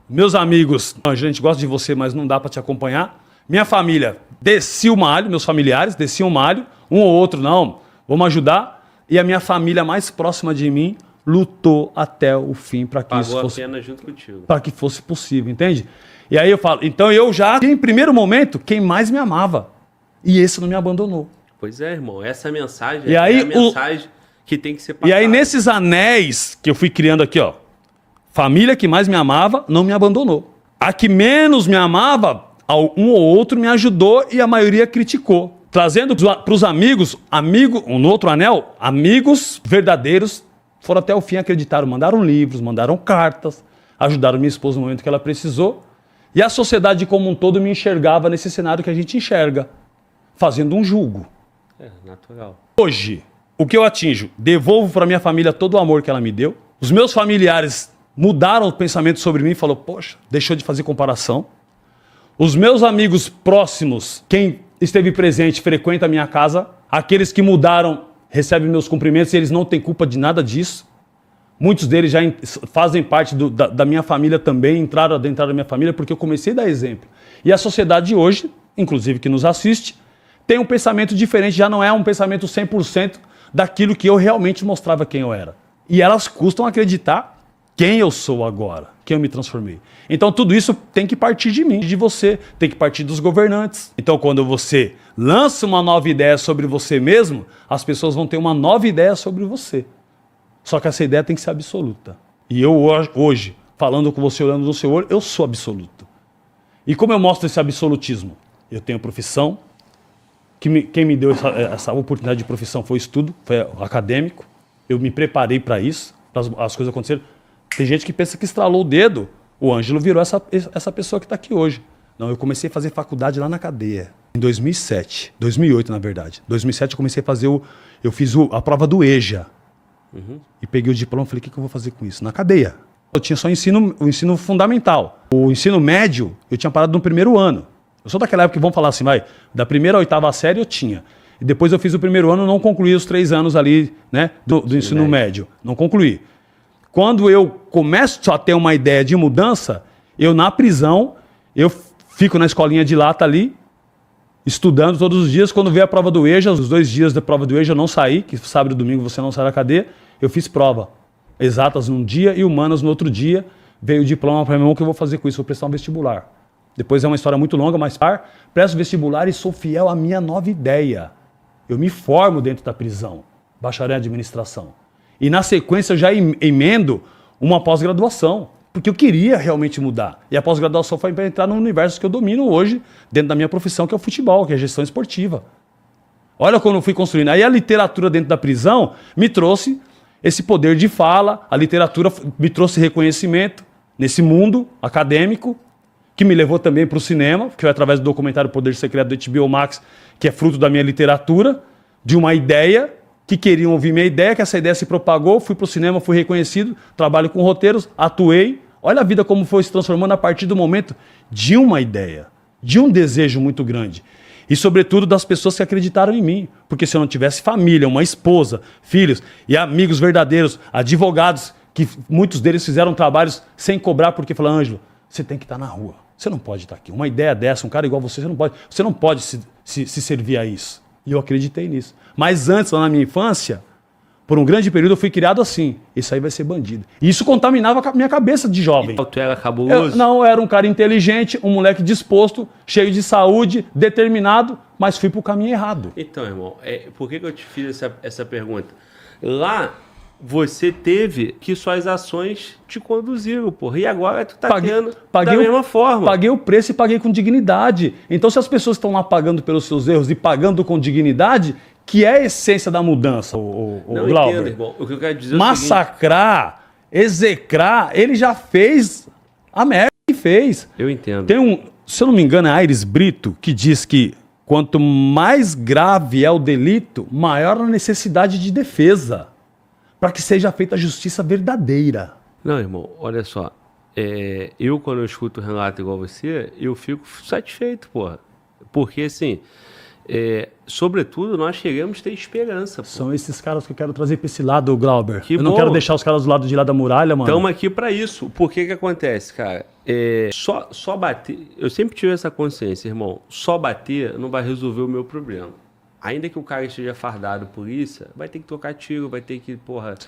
Meus amigos, a gente gosta de você, mas não dá para te acompanhar. Minha família descia o malho, meus familiares desciam o malho, um ou outro, não, vamos ajudar. E a minha família mais próxima de mim lutou até o fim para que isso fosse, junto contigo. Para que fosse possível, entende? E aí eu falo, então eu já, em primeiro momento, quem mais me amava. E esse não me abandonou. Pois é, irmão, essa mensagem e aí, a mensagem que tem que ser passada. E aí nesses anéis que eu fui criando aqui, ó, família que mais me amava não me abandonou. A que menos me amava, um ou outro me ajudou e a maioria criticou. Trazendo para os amigos, no outro anel, amigos verdadeiros foram até o fim, acreditaram, mandaram livros, mandaram cartas, ajudaram minha esposa no momento que ela precisou. E a sociedade como um todo me enxergava nesse cenário que a gente enxerga, fazendo um julgo. É, natural. Hoje, o que eu atinjo? Devolvo para minha família todo o amor que ela me deu. Os meus familiares mudaram o pensamento sobre mim e falaram, poxa, deixou de fazer comparação. Os meus amigos próximos, quem esteve presente, frequenta a minha casa. Aqueles que mudaram, recebem meus cumprimentos e eles não têm culpa de nada disso. Muitos deles já fazem parte da minha família também, entraram dentro da minha família porque eu comecei a dar exemplo. E a sociedade hoje, inclusive que nos assiste, tem um pensamento diferente, já não é um pensamento 100% daquilo que eu realmente mostrava quem eu era. E elas custam acreditar quem eu sou agora, quem eu me transformei. Então tudo isso tem que partir de mim, de você, tem que partir dos governantes. Então quando você lança uma nova ideia sobre você mesmo, as pessoas vão ter uma nova ideia sobre você. Só que essa ideia tem que ser absoluta. E eu hoje, falando com você, olhando no seu olho, eu sou absoluto. E como eu mostro esse absolutismo? Eu tenho profissão, quem me deu essa oportunidade de profissão foi o estudo, foi acadêmico. Eu me preparei para isso, para as coisas acontecerem. Tem gente que pensa que estralou o dedo. O Ângelo virou essa pessoa que está aqui hoje. Não, eu comecei a fazer faculdade lá na cadeia. Em 2007. 2008, na verdade. Em 2007 eu comecei a fazer eu fiz a prova do EJA. E peguei o diploma e falei, o que eu vou fazer com isso? Na cadeia. Eu tinha só o ensino fundamental. O ensino médio, eu tinha parado no primeiro ano. Eu sou daquela época que vão falar assim, da primeira à oitava série eu tinha. E depois eu fiz o primeiro ano, não concluí os 3 anos ali, né, do ensino médio. Não concluí. Quando eu começo a ter uma ideia de mudança, eu na prisão, eu fico na escolinha de lata ali, estudando todos os dias. Quando veio a prova do EJA, os 2 dias da prova do EJA eu não saí, que sábado e domingo você não sai da cadeia, eu fiz prova. Exatas num dia e humanas no outro dia. Veio o diploma para mim, o que eu vou fazer com isso? Vou prestar um vestibular. Depois é uma história muito longa, mas presto vestibular e sou fiel à minha nova ideia. Eu me formo dentro da prisão, bacharel em administração. E na sequência eu já emendo uma pós-graduação, porque eu queria realmente mudar. E a pós-graduação foi para entrar no universo que eu domino hoje, dentro da minha profissão, que é o futebol, que é a gestão esportiva. Olha como eu fui construindo. Aí a literatura dentro da prisão me trouxe esse poder de fala, a literatura me trouxe reconhecimento nesse mundo acadêmico, que me levou também para o cinema, que foi através do documentário Poder Secreto do HBO Max, que é fruto da minha literatura, de uma ideia, que queriam ouvir minha ideia, que essa ideia se propagou, fui para o cinema, fui reconhecido, trabalho com roteiros, atuei. Olha a vida como foi se transformando a partir do momento de uma ideia, de um desejo muito grande. E, sobretudo, das pessoas que acreditaram em mim. Porque se eu não tivesse família, uma esposa, filhos e amigos verdadeiros, advogados, que muitos deles fizeram trabalhos sem cobrar, porque falaram, Ângelo, você tem que estar na rua. Você não pode estar aqui. Uma ideia dessa, um cara igual você não pode se servir a isso. E eu acreditei nisso. Mas antes, lá na minha infância, por um grande período, eu fui criado assim. Isso aí vai ser bandido. E isso contaminava a minha cabeça de jovem. Tu era cabuloso? Eu era um cara inteligente, um moleque disposto, cheio de saúde, determinado, mas fui pro caminho errado. Então, irmão, por que eu te fiz essa pergunta? Lá, você teve que suas ações te conduziram, porra. E agora tu tá tendo da mesma forma. Paguei o preço e paguei com dignidade. Então, se as pessoas estão lá pagando pelos seus erros e pagando com dignidade, que é a essência da mudança, o Glauber. Entendo, irmão. O que eu quero dizer massacrar, execrar, ele já fez a merda que fez. Eu entendo. Tem se eu não me engano, é Aires Brito, que diz que quanto mais grave é o delito, maior a necessidade de defesa, para que seja feita a justiça verdadeira. Não, irmão, olha só. Eu, quando eu escuto um relato igual você, eu fico satisfeito, porra. Porque, assim, sobretudo, nós queremos ter esperança, porra. São esses caras que eu quero trazer para esse lado, Glauber. Eu não quero deixar os caras do lado de lá da muralha, mano. Estamos aqui para isso. Por que acontece, cara? Só bater... Eu sempre tive essa consciência, irmão. Só bater não vai resolver o meu problema. Ainda que o cara esteja fardado polícia, vai ter que tocar tiro, vai ter que,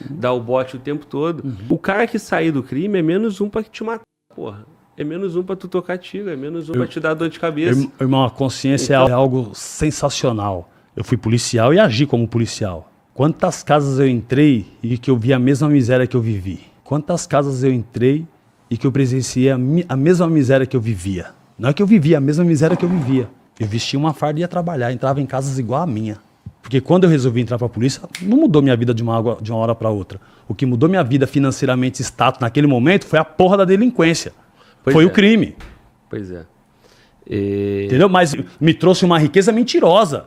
dar o bote o tempo todo. O cara que sair do crime é menos um pra te matar, porra. É menos um pra tu tocar tiro, é menos um pra te dar dor de cabeça. Irmão, a consciência é algo sensacional. Eu fui policial e agi como policial. Quantas casas eu entrei e que eu vi a mesma miséria que eu vivi? Quantas casas eu entrei e que eu presenciei a mesma miséria que eu vivia? Não é que eu vivia, a mesma miséria que eu vivia. Eu vestia uma farda e ia trabalhar, entrava em casas igual a minha. Porque quando eu resolvi entrar pra polícia, não mudou minha vida de uma hora pra outra. O que mudou minha vida financeiramente, status, naquele momento, foi a porra da delinquência. Foi o crime. Pois é. Entendeu? Mas me trouxe uma riqueza mentirosa.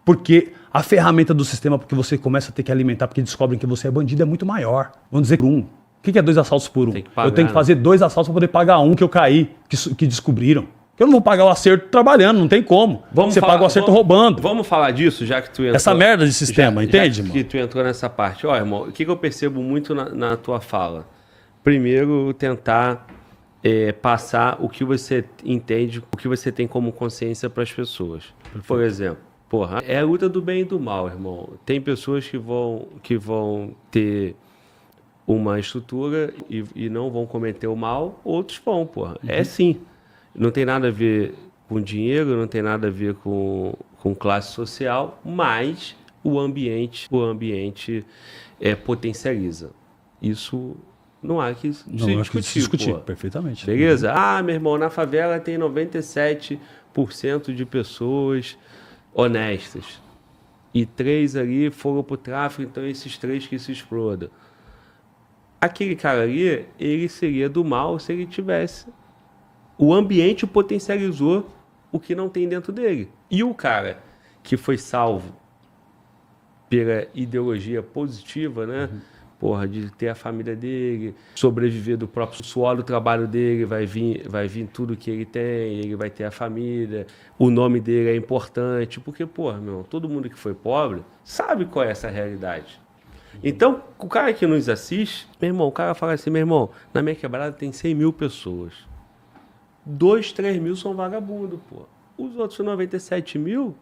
Porque a ferramenta do sistema que você começa a ter que alimentar, porque descobrem que você é bandido, é muito maior. Vamos dizer, um. O que é 2 assaltos por um? Eu tenho que fazer 2 assaltos para poder pagar um que eu caí, que descobriram. Eu não vou pagar o acerto trabalhando, não tem como. Você paga o acerto roubando. Vamos falar disso, já que tu entrou... Essa merda de sistema, entende, irmão? Que tu entrou nessa parte. Ó, irmão, o que eu percebo muito na tua fala? Primeiro, tentar passar o que você entende, o que você tem como consciência para as pessoas. Perfeito. Por exemplo, é a luta do bem e do mal, irmão. Tem pessoas que vão ter uma estrutura e não vão cometer o mal, outros vão, É sim. Não tem nada a ver com dinheiro, não tem nada a ver com classe social, mas o ambiente potencializa. Isso não há que se discutir. Perfeitamente. Beleza? Meu irmão, na favela tem 97% de pessoas honestas. E 3 ali foram pro tráfico, então esses 3 que se explodam. Aquele cara ali, ele seria do mal se ele tivesse. O ambiente potencializou o que não tem dentro dele. E o cara que foi salvo pela ideologia positiva, né? De ter a família dele, sobreviver do próprio suor do trabalho dele, vai vir tudo que ele tem, ele vai ter a família, o nome dele é importante, porque, todo mundo que foi pobre sabe qual é essa realidade. Então, o cara que nos assiste, meu irmão, o cara fala assim, meu irmão, na minha quebrada tem 100 mil pessoas. 2, 3 mil são vagabundos, Os outros 97 mil,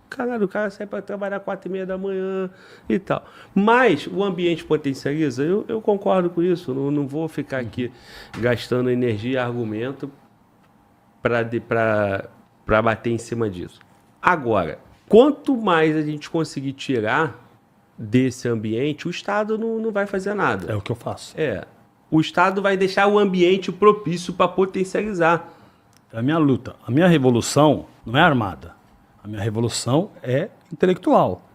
caralho, o cara sai para trabalhar 4h30 da manhã e tal. Mas o ambiente potencializa, eu concordo com isso, não vou ficar aqui gastando energia e argumento para bater em cima disso. Agora, quanto mais a gente conseguir tirar desse ambiente, o Estado não vai fazer nada. É o que eu faço. O Estado vai deixar o ambiente propício para potencializar. É a minha luta. A minha revolução não é armada. A minha revolução é intelectual.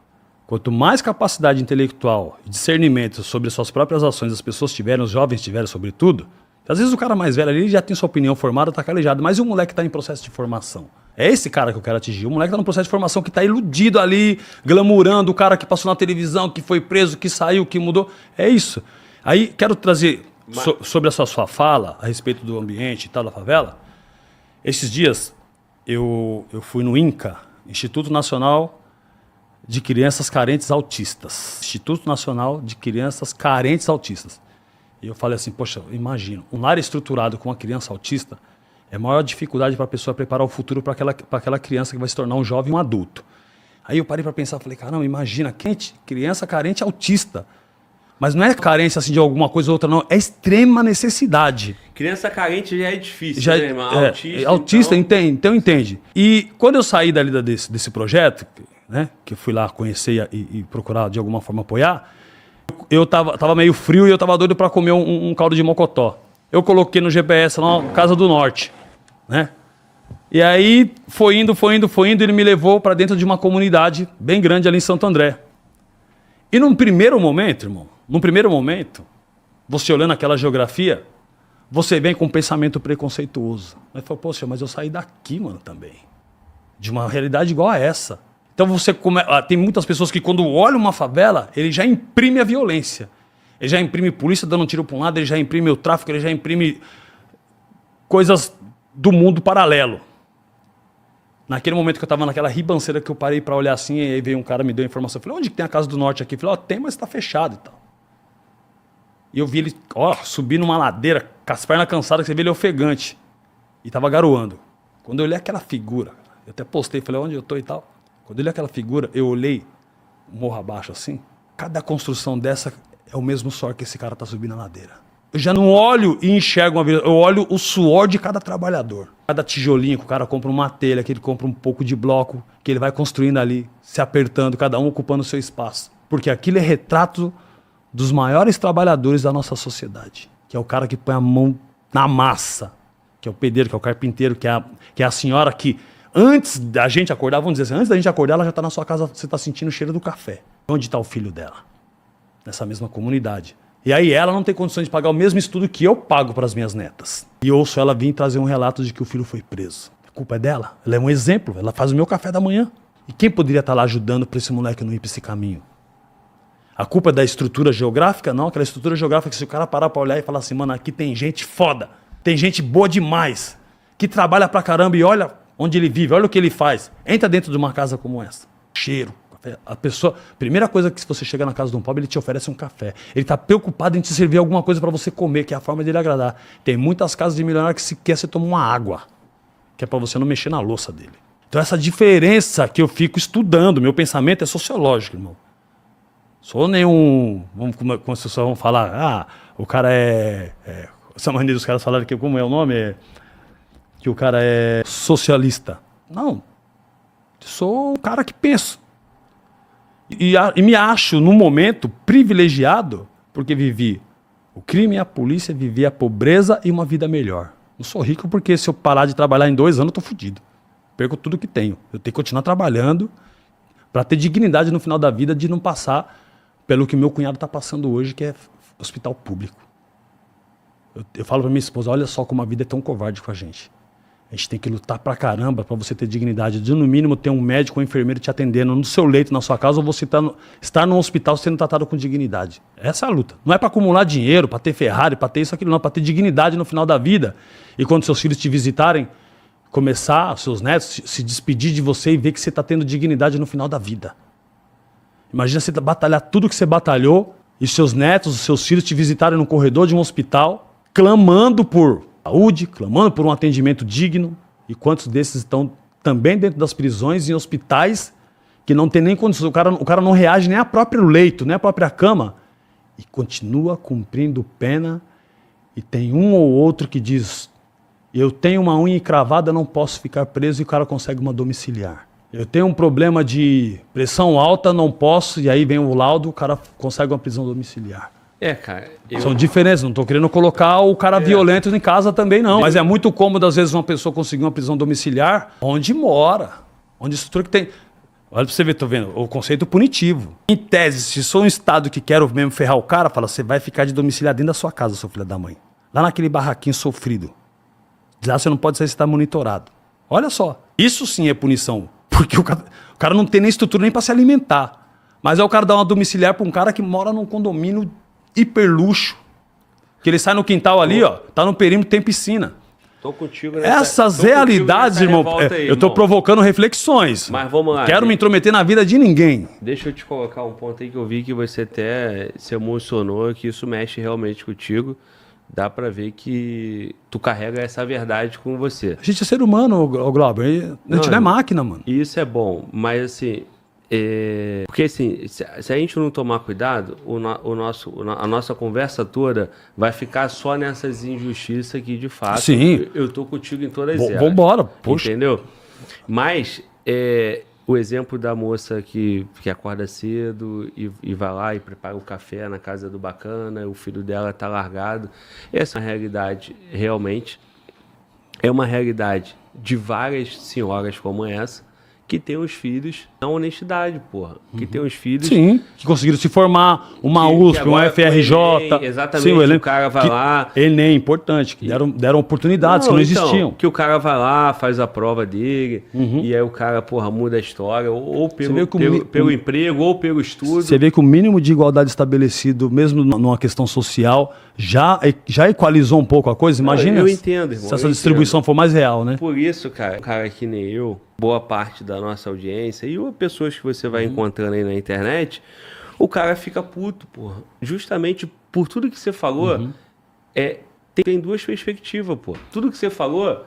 Quanto mais capacidade intelectual e discernimento sobre suas próprias ações as pessoas tiverem, os jovens tiverem, sobretudo, às vezes o cara mais velho ali já tem sua opinião formada, tá calejado, mas o moleque está em processo de formação. É esse cara que eu quero atingir. O moleque está no processo de formação que está iludido ali, glamourando o cara que passou na televisão, que foi preso, que saiu, que mudou. É isso. Aí quero trazer sobre essa sua fala a respeito do ambiente e tal da favela. Esses dias eu fui no INCA, Instituto Nacional de Crianças Carentes Autistas. Instituto Nacional de Crianças Carentes Autistas. E eu falei assim, poxa, imagino, um lar estruturado com uma criança autista é a maior dificuldade para a pessoa preparar o futuro para aquela criança que vai se tornar um jovem e um adulto. Aí eu parei para pensar, falei, caramba, imagina, criança carente autista. Mas não é carência assim, de alguma coisa ou outra, não. É extrema necessidade. Criança carente já é difícil, já, né, irmão? Autista, então entende. E quando eu saí dali desse projeto, né, que eu fui lá conhecer e procurar de alguma forma apoiar, eu tava meio frio e eu tava doido para comer um caldo de mocotó. Eu coloquei no GPS lá na Casa do Norte, né? E aí foi indo, ele me levou para dentro de uma comunidade bem grande ali em Santo André. E num primeiro momento, irmão, você olhando aquela geografia, você vem com um pensamento preconceituoso. Mas fala, poxa, mas eu saí daqui, mano, também. De uma realidade igual a essa. Então tem muitas pessoas que quando olham uma favela, ele já imprime a violência. Ele já imprime polícia dando um tiro para um lado, ele já imprime o tráfico, ele já imprime coisas do mundo paralelo. Naquele momento que eu estava naquela ribanceira que eu parei para olhar assim, e aí veio um cara, me deu a informação. Eu falei, onde que tem a Casa do Norte aqui? Eu falei, tem, mas está fechado e tal. E eu vi ele, subir numa ladeira com as pernas cansadas, que você vê ele ofegante. E tava garoando. Quando eu olhei aquela figura, eu até postei, falei, onde eu tô e tal. Quando eu olhei aquela figura, eu olhei morro abaixo assim. Cada construção dessa é o mesmo suor que esse cara tá subindo a ladeira. Eu já não olho e enxergo uma vida, eu olho o suor de cada trabalhador. Cada tijolinho que o cara compra uma telha, que ele compra um pouco de bloco, que ele vai construindo ali, se apertando, cada um ocupando o seu espaço. Porque aquilo é retrato dos maiores trabalhadores da nossa sociedade. Que é o cara que põe a mão na massa, que é o pedreiro, que é o carpinteiro, que é a senhora que, antes da gente acordar, vamos dizer assim, antes da gente acordar, ela já está na sua casa, você está sentindo o cheiro do café. Onde está o filho dela? Nessa mesma comunidade. E aí ela não tem condições de pagar o mesmo estudo que eu pago para as minhas netas. E ouço ela vir trazer um relato de que o filho foi preso. A culpa é dela. Ela é um exemplo. Ela faz o meu café da manhã. E quem poderia estar lá ajudando para esse moleque não ir para esse caminho? A culpa é da estrutura geográfica? Não, aquela estrutura geográfica que se o cara parar para olhar e falar assim, mano, aqui tem gente foda. Tem gente boa demais. Que trabalha pra caramba e olha onde ele vive, olha o que ele faz. Entra dentro de uma casa como essa. Cheiro. A pessoa, primeira coisa que se você chega na casa de um pobre, ele te oferece um café. Ele está preocupado em te servir alguma coisa para você comer, que é a forma dele agradar. Tem muitas casas de milionário que sequer você toma uma água, que é para você não mexer na louça dele. Então essa diferença que eu fico estudando, meu pensamento é sociológico, irmão. Sou nenhum, como as pessoas vão falar, o cara essa maneira dos caras falarem que como é o nome, que o cara é socialista. Não, sou um cara que pensa. E me acho, no momento, privilegiado, porque vivi o crime e a polícia, vivi a pobreza e uma vida melhor. Não sou rico porque se eu parar de trabalhar em 2 anos, eu tô fudido. Perco tudo que tenho. Eu tenho que continuar trabalhando para ter dignidade no final da vida de não passar pelo que meu cunhado está passando hoje, que é hospital público. Eu falo para minha esposa, olha só como a vida é tão covarde com a gente. A gente tem que lutar pra caramba pra você ter dignidade. De no mínimo ter um médico ou um enfermeiro te atendendo no seu leito, na sua casa, ou você estar num hospital sendo tratado com dignidade. Essa é a luta. Não é pra acumular dinheiro, pra ter Ferrari, pra ter isso, aquilo, não. Pra ter dignidade no final da vida. E quando seus filhos te visitarem, começar, seus netos, se despedir de você e ver que você tá tendo dignidade no final da vida. Imagina você batalhar tudo que você batalhou e seus netos, os seus filhos te visitarem no corredor de um hospital, clamando por saúde, clamando por um atendimento digno, e quantos desses estão também dentro das prisões, em hospitais, que não tem nem condições, o cara não reage nem ao próprio leito, nem à própria cama, e continua cumprindo pena, e tem um ou outro que diz, eu tenho uma unha encravada, não posso ficar preso, e o cara consegue uma domiciliar. Eu tenho um problema de pressão alta, não posso, e aí vem o laudo, o cara consegue uma prisão domiciliar. Cara. São diferentes, não estou querendo colocar o cara violento em casa também, não. Mas é muito cômodo, às vezes, uma pessoa conseguir uma prisão domiciliar onde mora, onde estrutura que tem. Olha pra você ver, tô vendo, o conceito punitivo. Em tese, se sou um estado que quero mesmo ferrar o cara, fala, você vai ficar de domiciliar dentro da sua casa, seu filho da mãe. Lá naquele barraquinho sofrido. Lá você não pode sair, você está monitorado. Olha só, isso sim é punição. Porque o cara não tem nem estrutura nem para se alimentar. Mas é o cara dar uma domiciliar para um cara que mora num condomínio hiper luxo. Que ele sai no quintal ali, ó, tá no perímetro, tem piscina. Tô contigo Essas realidades, irmão, eu tô provocando reflexões. Mas vamos lá. Quero me intrometer na vida de ninguém. Deixa eu te colocar um ponto aí que eu vi que você até se emocionou, que isso mexe realmente contigo. Dá pra ver que tu carrega essa verdade com você. A gente é ser humano, Glauber. A gente não é máquina, mano. Isso é bom, mas assim... Porque assim, se a gente não tomar cuidado, a nossa conversa toda vai ficar só nessas injustiças que de fato Sim. Eu tô contigo em todas elas. Vambora, poxa. Entendeu? Mas o exemplo da moça que acorda cedo e vai lá e prepara o café na casa do bacana, o filho dela tá largado. Essa realidade realmente é uma realidade de várias senhoras como essa, que tem os filhos na honestidade, porra. Que tem os filhos... Sim, que conseguiram se formar, uma USP, uma FRJ. Exatamente, sim, o cara vai lá... Enem, importante, que deram oportunidades que não existiam. Que o cara vai lá, faz a prova dele, e aí o cara, porra, muda a história, ou pelo emprego, ou pelo estudo. Você vê que o mínimo de igualdade estabelecido, mesmo numa questão social, já equalizou um pouco a coisa. Imagina eu entendo, irmão, se essa distribuição for mais real, né? Por isso, cara, um cara que nem eu, boa parte da nossa audiência e pessoas que você vai encontrando aí na internet, o cara fica puto, porra. Justamente por tudo que você falou, tem duas perspectivas, pô. Tudo que você falou,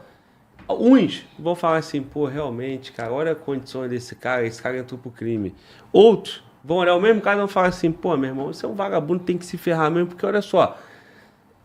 uns vão falar assim, pô, realmente, cara, olha a condição desse cara, esse cara entrou pro crime. Outros vão olhar o mesmo cara e vão falar assim, pô, meu irmão, você é um vagabundo, tem que se ferrar mesmo, porque olha só,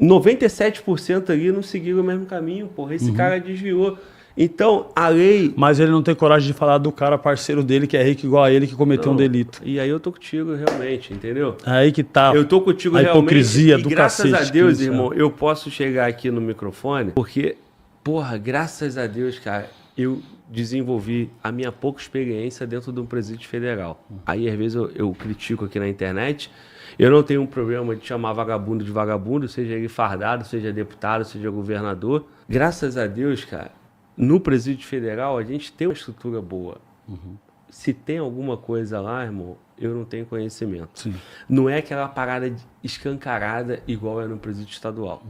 97% ali não seguiram o mesmo caminho, porra. Esse cara desviou. Então, a lei... Mas ele não tem coragem de falar do cara parceiro dele, que é rico igual a ele, que cometeu um delito. E aí eu tô contigo, realmente, entendeu? É aí que tá eu tô contigo, a hipocrisia realmente, do graças cacete. a Deus, irmão, eu posso chegar aqui no microfone, porque, porra, graças a Deus, cara, eu desenvolvi a minha pouca experiência dentro de um presídio federal. Aí, às vezes, eu critico aqui na internet. Eu não tenho um problema de chamar vagabundo de vagabundo, seja ele fardado, seja deputado, seja governador. Graças a Deus, cara, no presídio federal a gente tem uma estrutura boa. Se tem alguma coisa lá, irmão, eu não tenho conhecimento. Sim. Não é aquela parada escancarada igual é no presídio estadual.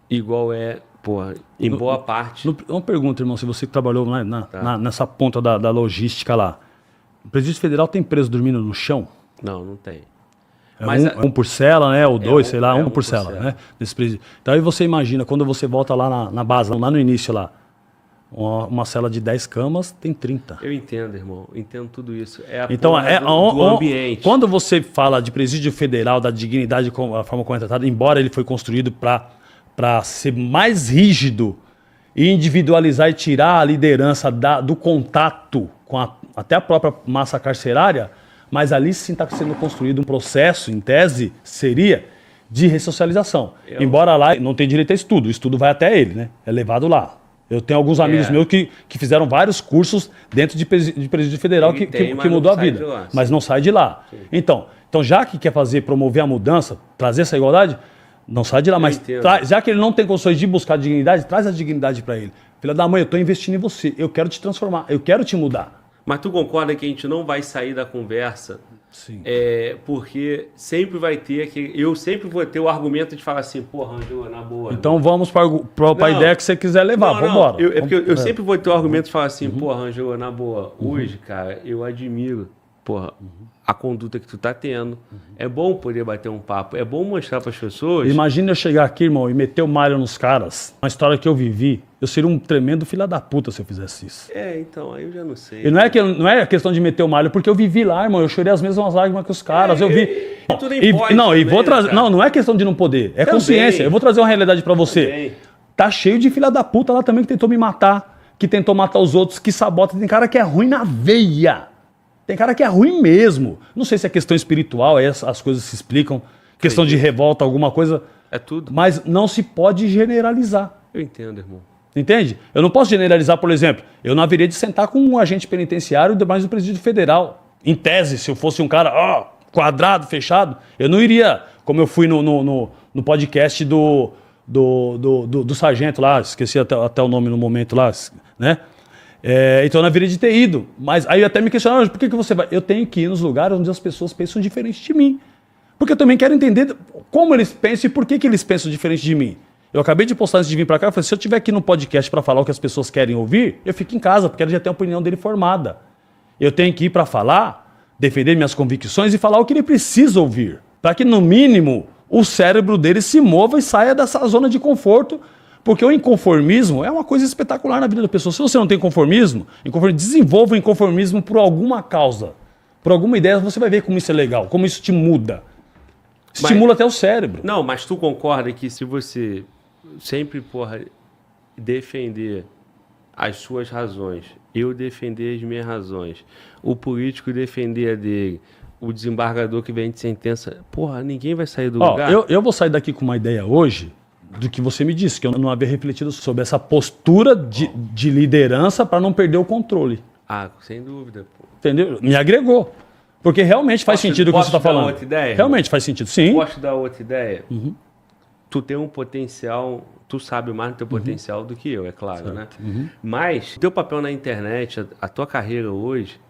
Igual é, porra, em boa parte. Uma pergunta, irmão, se você trabalhou nessa ponta da logística lá. O presídio federal tem preso dormindo no chão? Não tem. Mas um por cela, né? Ou dois, sei lá, um por cela, cela, né? Nesse presídio. Então aí você imagina, quando você volta lá na base, lá no início lá, uma cela de 10 camas tem 30. Eu entendo, irmão. Entendo tudo isso. É a então, do ambiente. Quando você fala de presídio federal, da dignidade, a forma como é tratado, embora ele foi construído para ser mais rígido e individualizar e tirar a liderança do contato com até a própria massa carcerária, mas ali sim está sendo construído um processo, em tese, seria de ressocialização. Embora lá não tem direito a estudo, o estudo vai até ele, né? É levado lá. Eu tenho alguns amigos meus que fizeram vários cursos dentro de presídio federal que mudou a vida, mas não sai de lá. Então, já que quer promover a mudança, trazer essa igualdade, não sai de lá, mas já que ele não tem condições de buscar dignidade, traz a dignidade para ele. Filha da mãe, eu estou investindo em você, eu quero te transformar, eu quero te mudar. Mas tu concorda que a gente não vai sair da conversa? Sim. Porque sempre vai ter eu sempre vou ter o argumento de falar assim, porra, Ângelo, na boa. Então vamos para a ideia que você quiser levar, vamos embora. Eu sempre vou ter o argumento de falar assim, porra, Ângelo, na boa, hoje, cara, eu admiro, porra, a conduta que tu tá tendo. É bom poder bater um papo, é bom mostrar para as pessoas. Imagina eu chegar aqui, irmão, e meter o malho nos caras. Uma história que eu vivi. Eu seria um tremendo filho da puta se eu fizesse isso. Então, aí eu já não sei. E não é a questão de meter o malho, porque eu vivi lá, irmão. Eu chorei as mesmas lágrimas que os caras. Eu vi. Não é questão de não poder. É consciência. Eu vou trazer uma realidade pra você. Também. Tá cheio de filha da puta lá também que tentou me matar, que tentou matar os outros, que sabota. Tem cara que é ruim na veia. Tem cara que é ruim mesmo. Não sei se é questão espiritual, aí as coisas se explicam. Questão de revolta, alguma coisa. É tudo. Mas não se pode generalizar. Eu entendo, irmão. Entende? Eu não posso generalizar, por exemplo, eu não haveria de sentar com um agente penitenciário mais do presídio federal. Em tese, se eu fosse um cara quadrado, fechado, eu não iria, como eu fui no podcast do sargento lá, esqueci até o nome no momento lá, né? Então eu não haveria de ter ido. Mas aí até me questionaram, por que você vai? Eu tenho que ir nos lugares onde as pessoas pensam diferente de mim. Porque eu também quero entender como eles pensam e por que eles pensam diferente de mim. Eu acabei de postar antes de vir pra cá, eu falei, se eu estiver aqui no podcast pra falar o que as pessoas querem ouvir, eu fico em casa, porque ela já tem a opinião dele formada. Eu tenho que ir pra falar, defender minhas convicções e falar o que ele precisa ouvir. Para que, no mínimo, o cérebro dele se mova e saia dessa zona de conforto, porque o inconformismo é uma coisa espetacular na vida da pessoa. Se você não tem conformismo, desenvolva o inconformismo por alguma causa, por alguma ideia, você vai ver como isso é legal, como isso te muda. Estimula até o cérebro. Não, mas tu concorda que se você sempre, defender as suas razões, eu defender as minhas razões, o político defender a dele, o desembargador que vem de sentença, ninguém vai sair do lugar? Eu vou sair daqui com uma ideia hoje do que você me disse, que eu não havia refletido sobre essa postura de liderança para não perder o controle. Sem dúvida. Pô. Entendeu? Me agregou. Porque realmente faz sentido o que você está falando. Outra ideia? Realmente faz sentido, sim. Posso dar outra ideia? Tu tem um potencial, tu sabe mais do teu potencial do que eu, é claro, certo, né? Mas o teu papel na internet, a tua carreira hoje,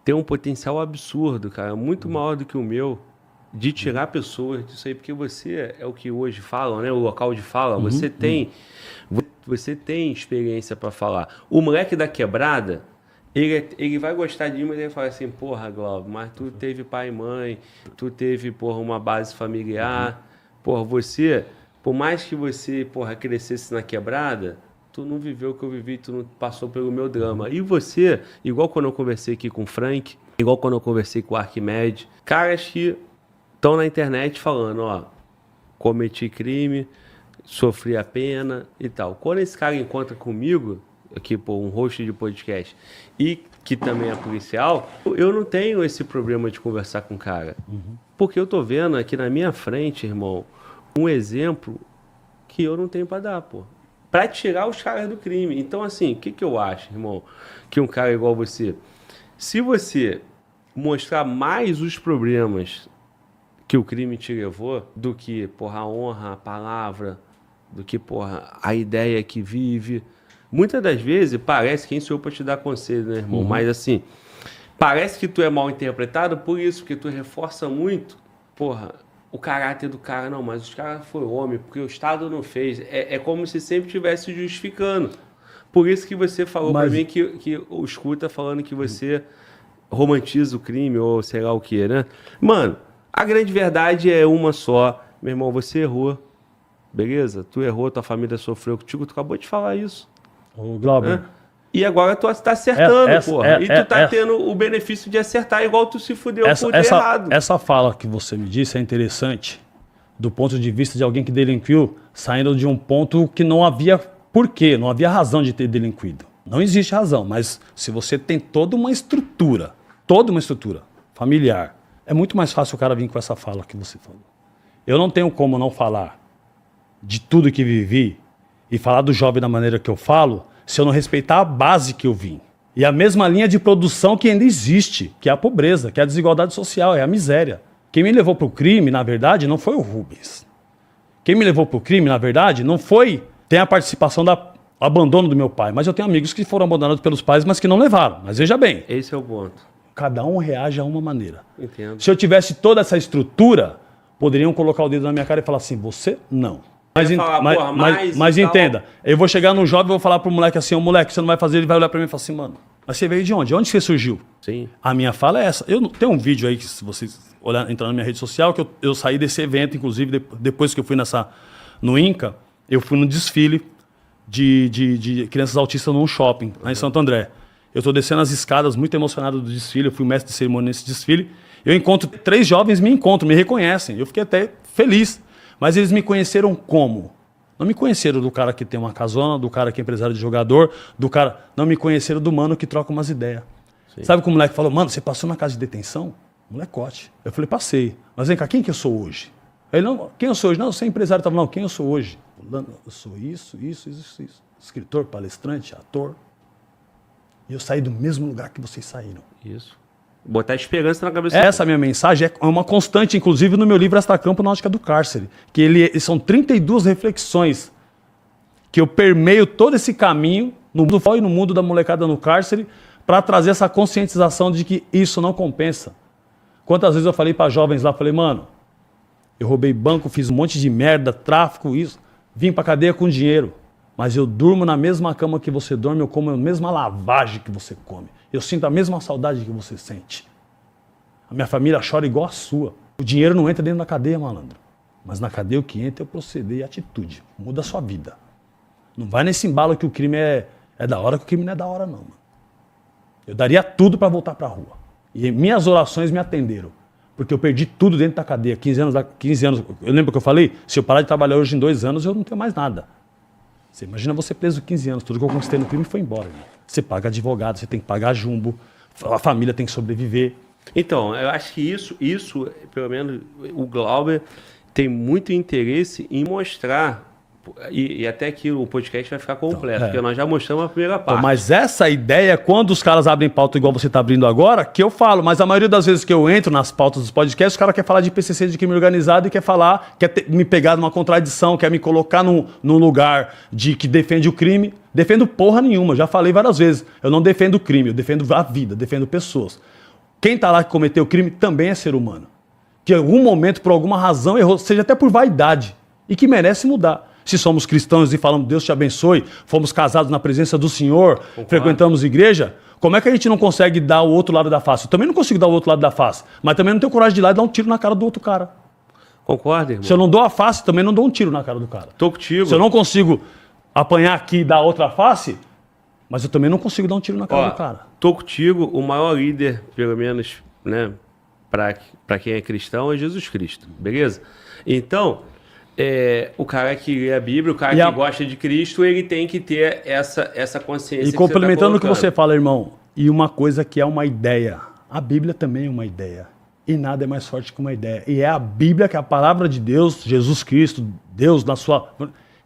tem um potencial absurdo, cara, muito maior do que o meu, de tirar pessoas disso aí, porque você é o que hoje falam, né? O local de fala, você tem experiência para falar. O moleque da quebrada, ele vai gostar de mim, mas ele vai falar assim, porra, Glauber, mas tu teve pai e mãe, tu teve, uma base familiar, você, por mais que você, porra, crescesse na quebrada, tu não viveu o que eu vivi, tu não passou pelo meu drama. E você, igual quando eu conversei aqui com o Frank, igual quando eu conversei com o Arquimedes, caras que estão na internet falando, ó, cometi crime, sofri a pena e tal. Quando esse cara encontra comigo, aqui, pô, um host de podcast, e que também é policial, eu não tenho esse problema de conversar com o cara. Porque eu tô vendo aqui na minha frente, irmão, um exemplo que eu não tenho pra dar, pô. Pra tirar os caras do crime. Então, assim, o que eu acho, irmão? Que um cara igual você, se você mostrar mais os problemas que o crime te levou, do que, porra, a honra, a palavra, do que, porra, a ideia que vive. Muitas das vezes parece, quem sou eu pra te dar conselho, né, irmão? Mas, assim, parece que tu é mal interpretado por isso, porque tu reforça muito, porra, o caráter do cara. Não, mas os caras foi homem, porque o Estado não fez. É como se sempre estivesse justificando. Por isso que você falou pra mim que o escuta falando que você romantiza o crime, ou sei lá o que, né? Mano, a grande verdade é uma só. Meu irmão, você errou. Beleza? Tu errou, tua família sofreu contigo, tu acabou de falar isso. Ô, Glauber. E agora tu tá acertando, porra. E tu tá tendo o benefício de acertar, igual tu se fudeu por ter errado. Essa fala que você me disse é interessante do ponto de vista de alguém que delinquiu saindo de um ponto que não havia porquê, não havia razão de ter delinquido. Não existe razão, mas se você tem toda uma estrutura familiar, é muito mais fácil o cara vir com essa fala que você falou. Eu não tenho como não falar de tudo que vivi e falar do jovem da maneira que eu falo, se eu não respeitar a base que eu vim. E a mesma linha de produção que ainda existe, que é a pobreza, que é a desigualdade social, é a miséria. Quem me levou para o crime, na verdade, não foi o Rubens. Quem me levou para o crime, na verdade, não foi... Tem a participação do abandono do meu pai, mas eu tenho amigos que foram abandonados pelos pais, mas que não levaram. Mas veja bem. Esse é o ponto. Cada um reage a uma maneira. Entendo. Se eu tivesse toda essa estrutura, poderiam colocar o dedo na minha cara e falar assim, você não. Mas entenda, eu vou chegar no jovem e vou falar pro moleque assim, moleque, você não vai fazer, ele vai olhar pra mim e falar assim, mano, mas você veio de onde? Onde você surgiu? Sim. A minha fala é essa. Tem um vídeo aí, que se vocês entrar na minha rede social, que eu saí desse evento, inclusive, depois que eu fui no INCA, eu fui no desfile de crianças autistas num shopping, lá em Santo André. Eu tô descendo as escadas, muito emocionado do desfile, eu fui mestre de cerimônia nesse desfile, eu encontro 3 jovens, me reconhecem, eu fiquei até feliz. Mas eles me conheceram como? Não me conheceram do cara que tem uma casona, do cara que é empresário de jogador, do cara... Não me conheceram do mano que troca umas ideias. Sim. Sabe como o moleque falou, mano, você passou na casa de detenção? Molecote. Eu falei, passei. Mas vem cá, quem que eu sou hoje? Ele, não, quem eu sou hoje? Não, você é empresário. Tava, não, quem eu sou hoje? Eu sou isso. Escritor, palestrante, ator. E eu saí do mesmo lugar que vocês saíram. Isso. Botar esperança na cabeça. Essa minha mensagem é uma constante, inclusive, no meu livro Extracampo Náutica do Cárcere. Que são 32 reflexões que eu permeio todo esse caminho no mundo e no mundo da molecada no cárcere para trazer essa conscientização de que isso não compensa. Quantas vezes eu falei para jovens lá, falei, mano, eu roubei banco, fiz um monte de merda, tráfico, isso, vim para cadeia com dinheiro, mas eu durmo na mesma cama que você dorme, eu como a mesma lavagem que você come. Eu sinto a mesma saudade que você sente. A minha família chora igual a sua. O dinheiro não entra dentro da cadeia, malandro. Mas na cadeia o que entra é o proceder e a atitude. Muda a sua vida. Não vai nesse embalo que o crime é da hora, que o crime não é da hora, não, mano. Eu daria tudo para voltar para a rua. E minhas orações me atenderam. Porque eu perdi tudo dentro da cadeia. 15 anos. Eu lembro que eu falei? Se eu parar de trabalhar hoje em 2 anos, eu não tenho mais nada. Você imagina você preso 15 anos. Tudo que eu conquistei no crime foi embora. Né? Você paga advogado, você tem que pagar jumbo. A família tem que sobreviver. Então, eu acho que isso, pelo menos o Glauber, tem muito interesse em mostrar, e até que o podcast vai ficar completo, porque nós já mostramos a primeira parte. Mas essa ideia, quando os caras abrem pauta igual você está abrindo agora, que eu falo, mas a maioria das vezes que eu entro nas pautas dos podcasts, o cara quer falar de PCC, de crime organizado, e quer me pegar numa contradição, quer me colocar num lugar que defende o crime. Defendo porra nenhuma, já falei várias vezes. Eu não defendo o crime, eu defendo a vida, defendo pessoas. Quem está lá que cometeu o crime também é ser humano. Que em algum momento, por alguma razão, errou, seja até por vaidade, e que merece mudar. Se somos cristãos e falamos Deus te abençoe, fomos casados na presença do Senhor, frequentamos igreja, como é que a gente não consegue dar o outro lado da face? Eu também não consigo dar o outro lado da face, mas também não tenho coragem de ir lá e dar um tiro na cara do outro cara. Concorda, irmão? Se eu não dou a face, também não dou um tiro na cara do cara. Tô contigo. Se eu não consigo apanhar aqui e dar outra face, mas eu também não consigo dar um tiro na cara do cara. Tô contigo, o maior líder, pelo menos, né, pra quem é cristão, é Jesus Cristo, beleza? Então, o cara que lê a Bíblia, o cara que gosta de Cristo, ele tem que ter essa consciência. E complementando o que você fala, irmão, e uma coisa que é uma ideia. A Bíblia também é uma ideia. E nada é mais forte que uma ideia. E é a Bíblia, que é a palavra de Deus, Jesus Cristo, Deus na sua...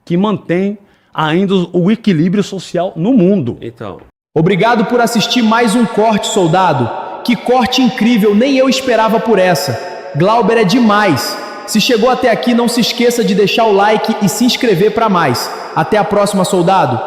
que mantém ainda o equilíbrio social no mundo. Então. Obrigado por assistir mais um Corte, soldado. Que corte incrível, nem eu esperava por essa. Glauber é demais. Se chegou até aqui, não se esqueça de deixar o like e se inscrever para mais. Até a próxima, soldado.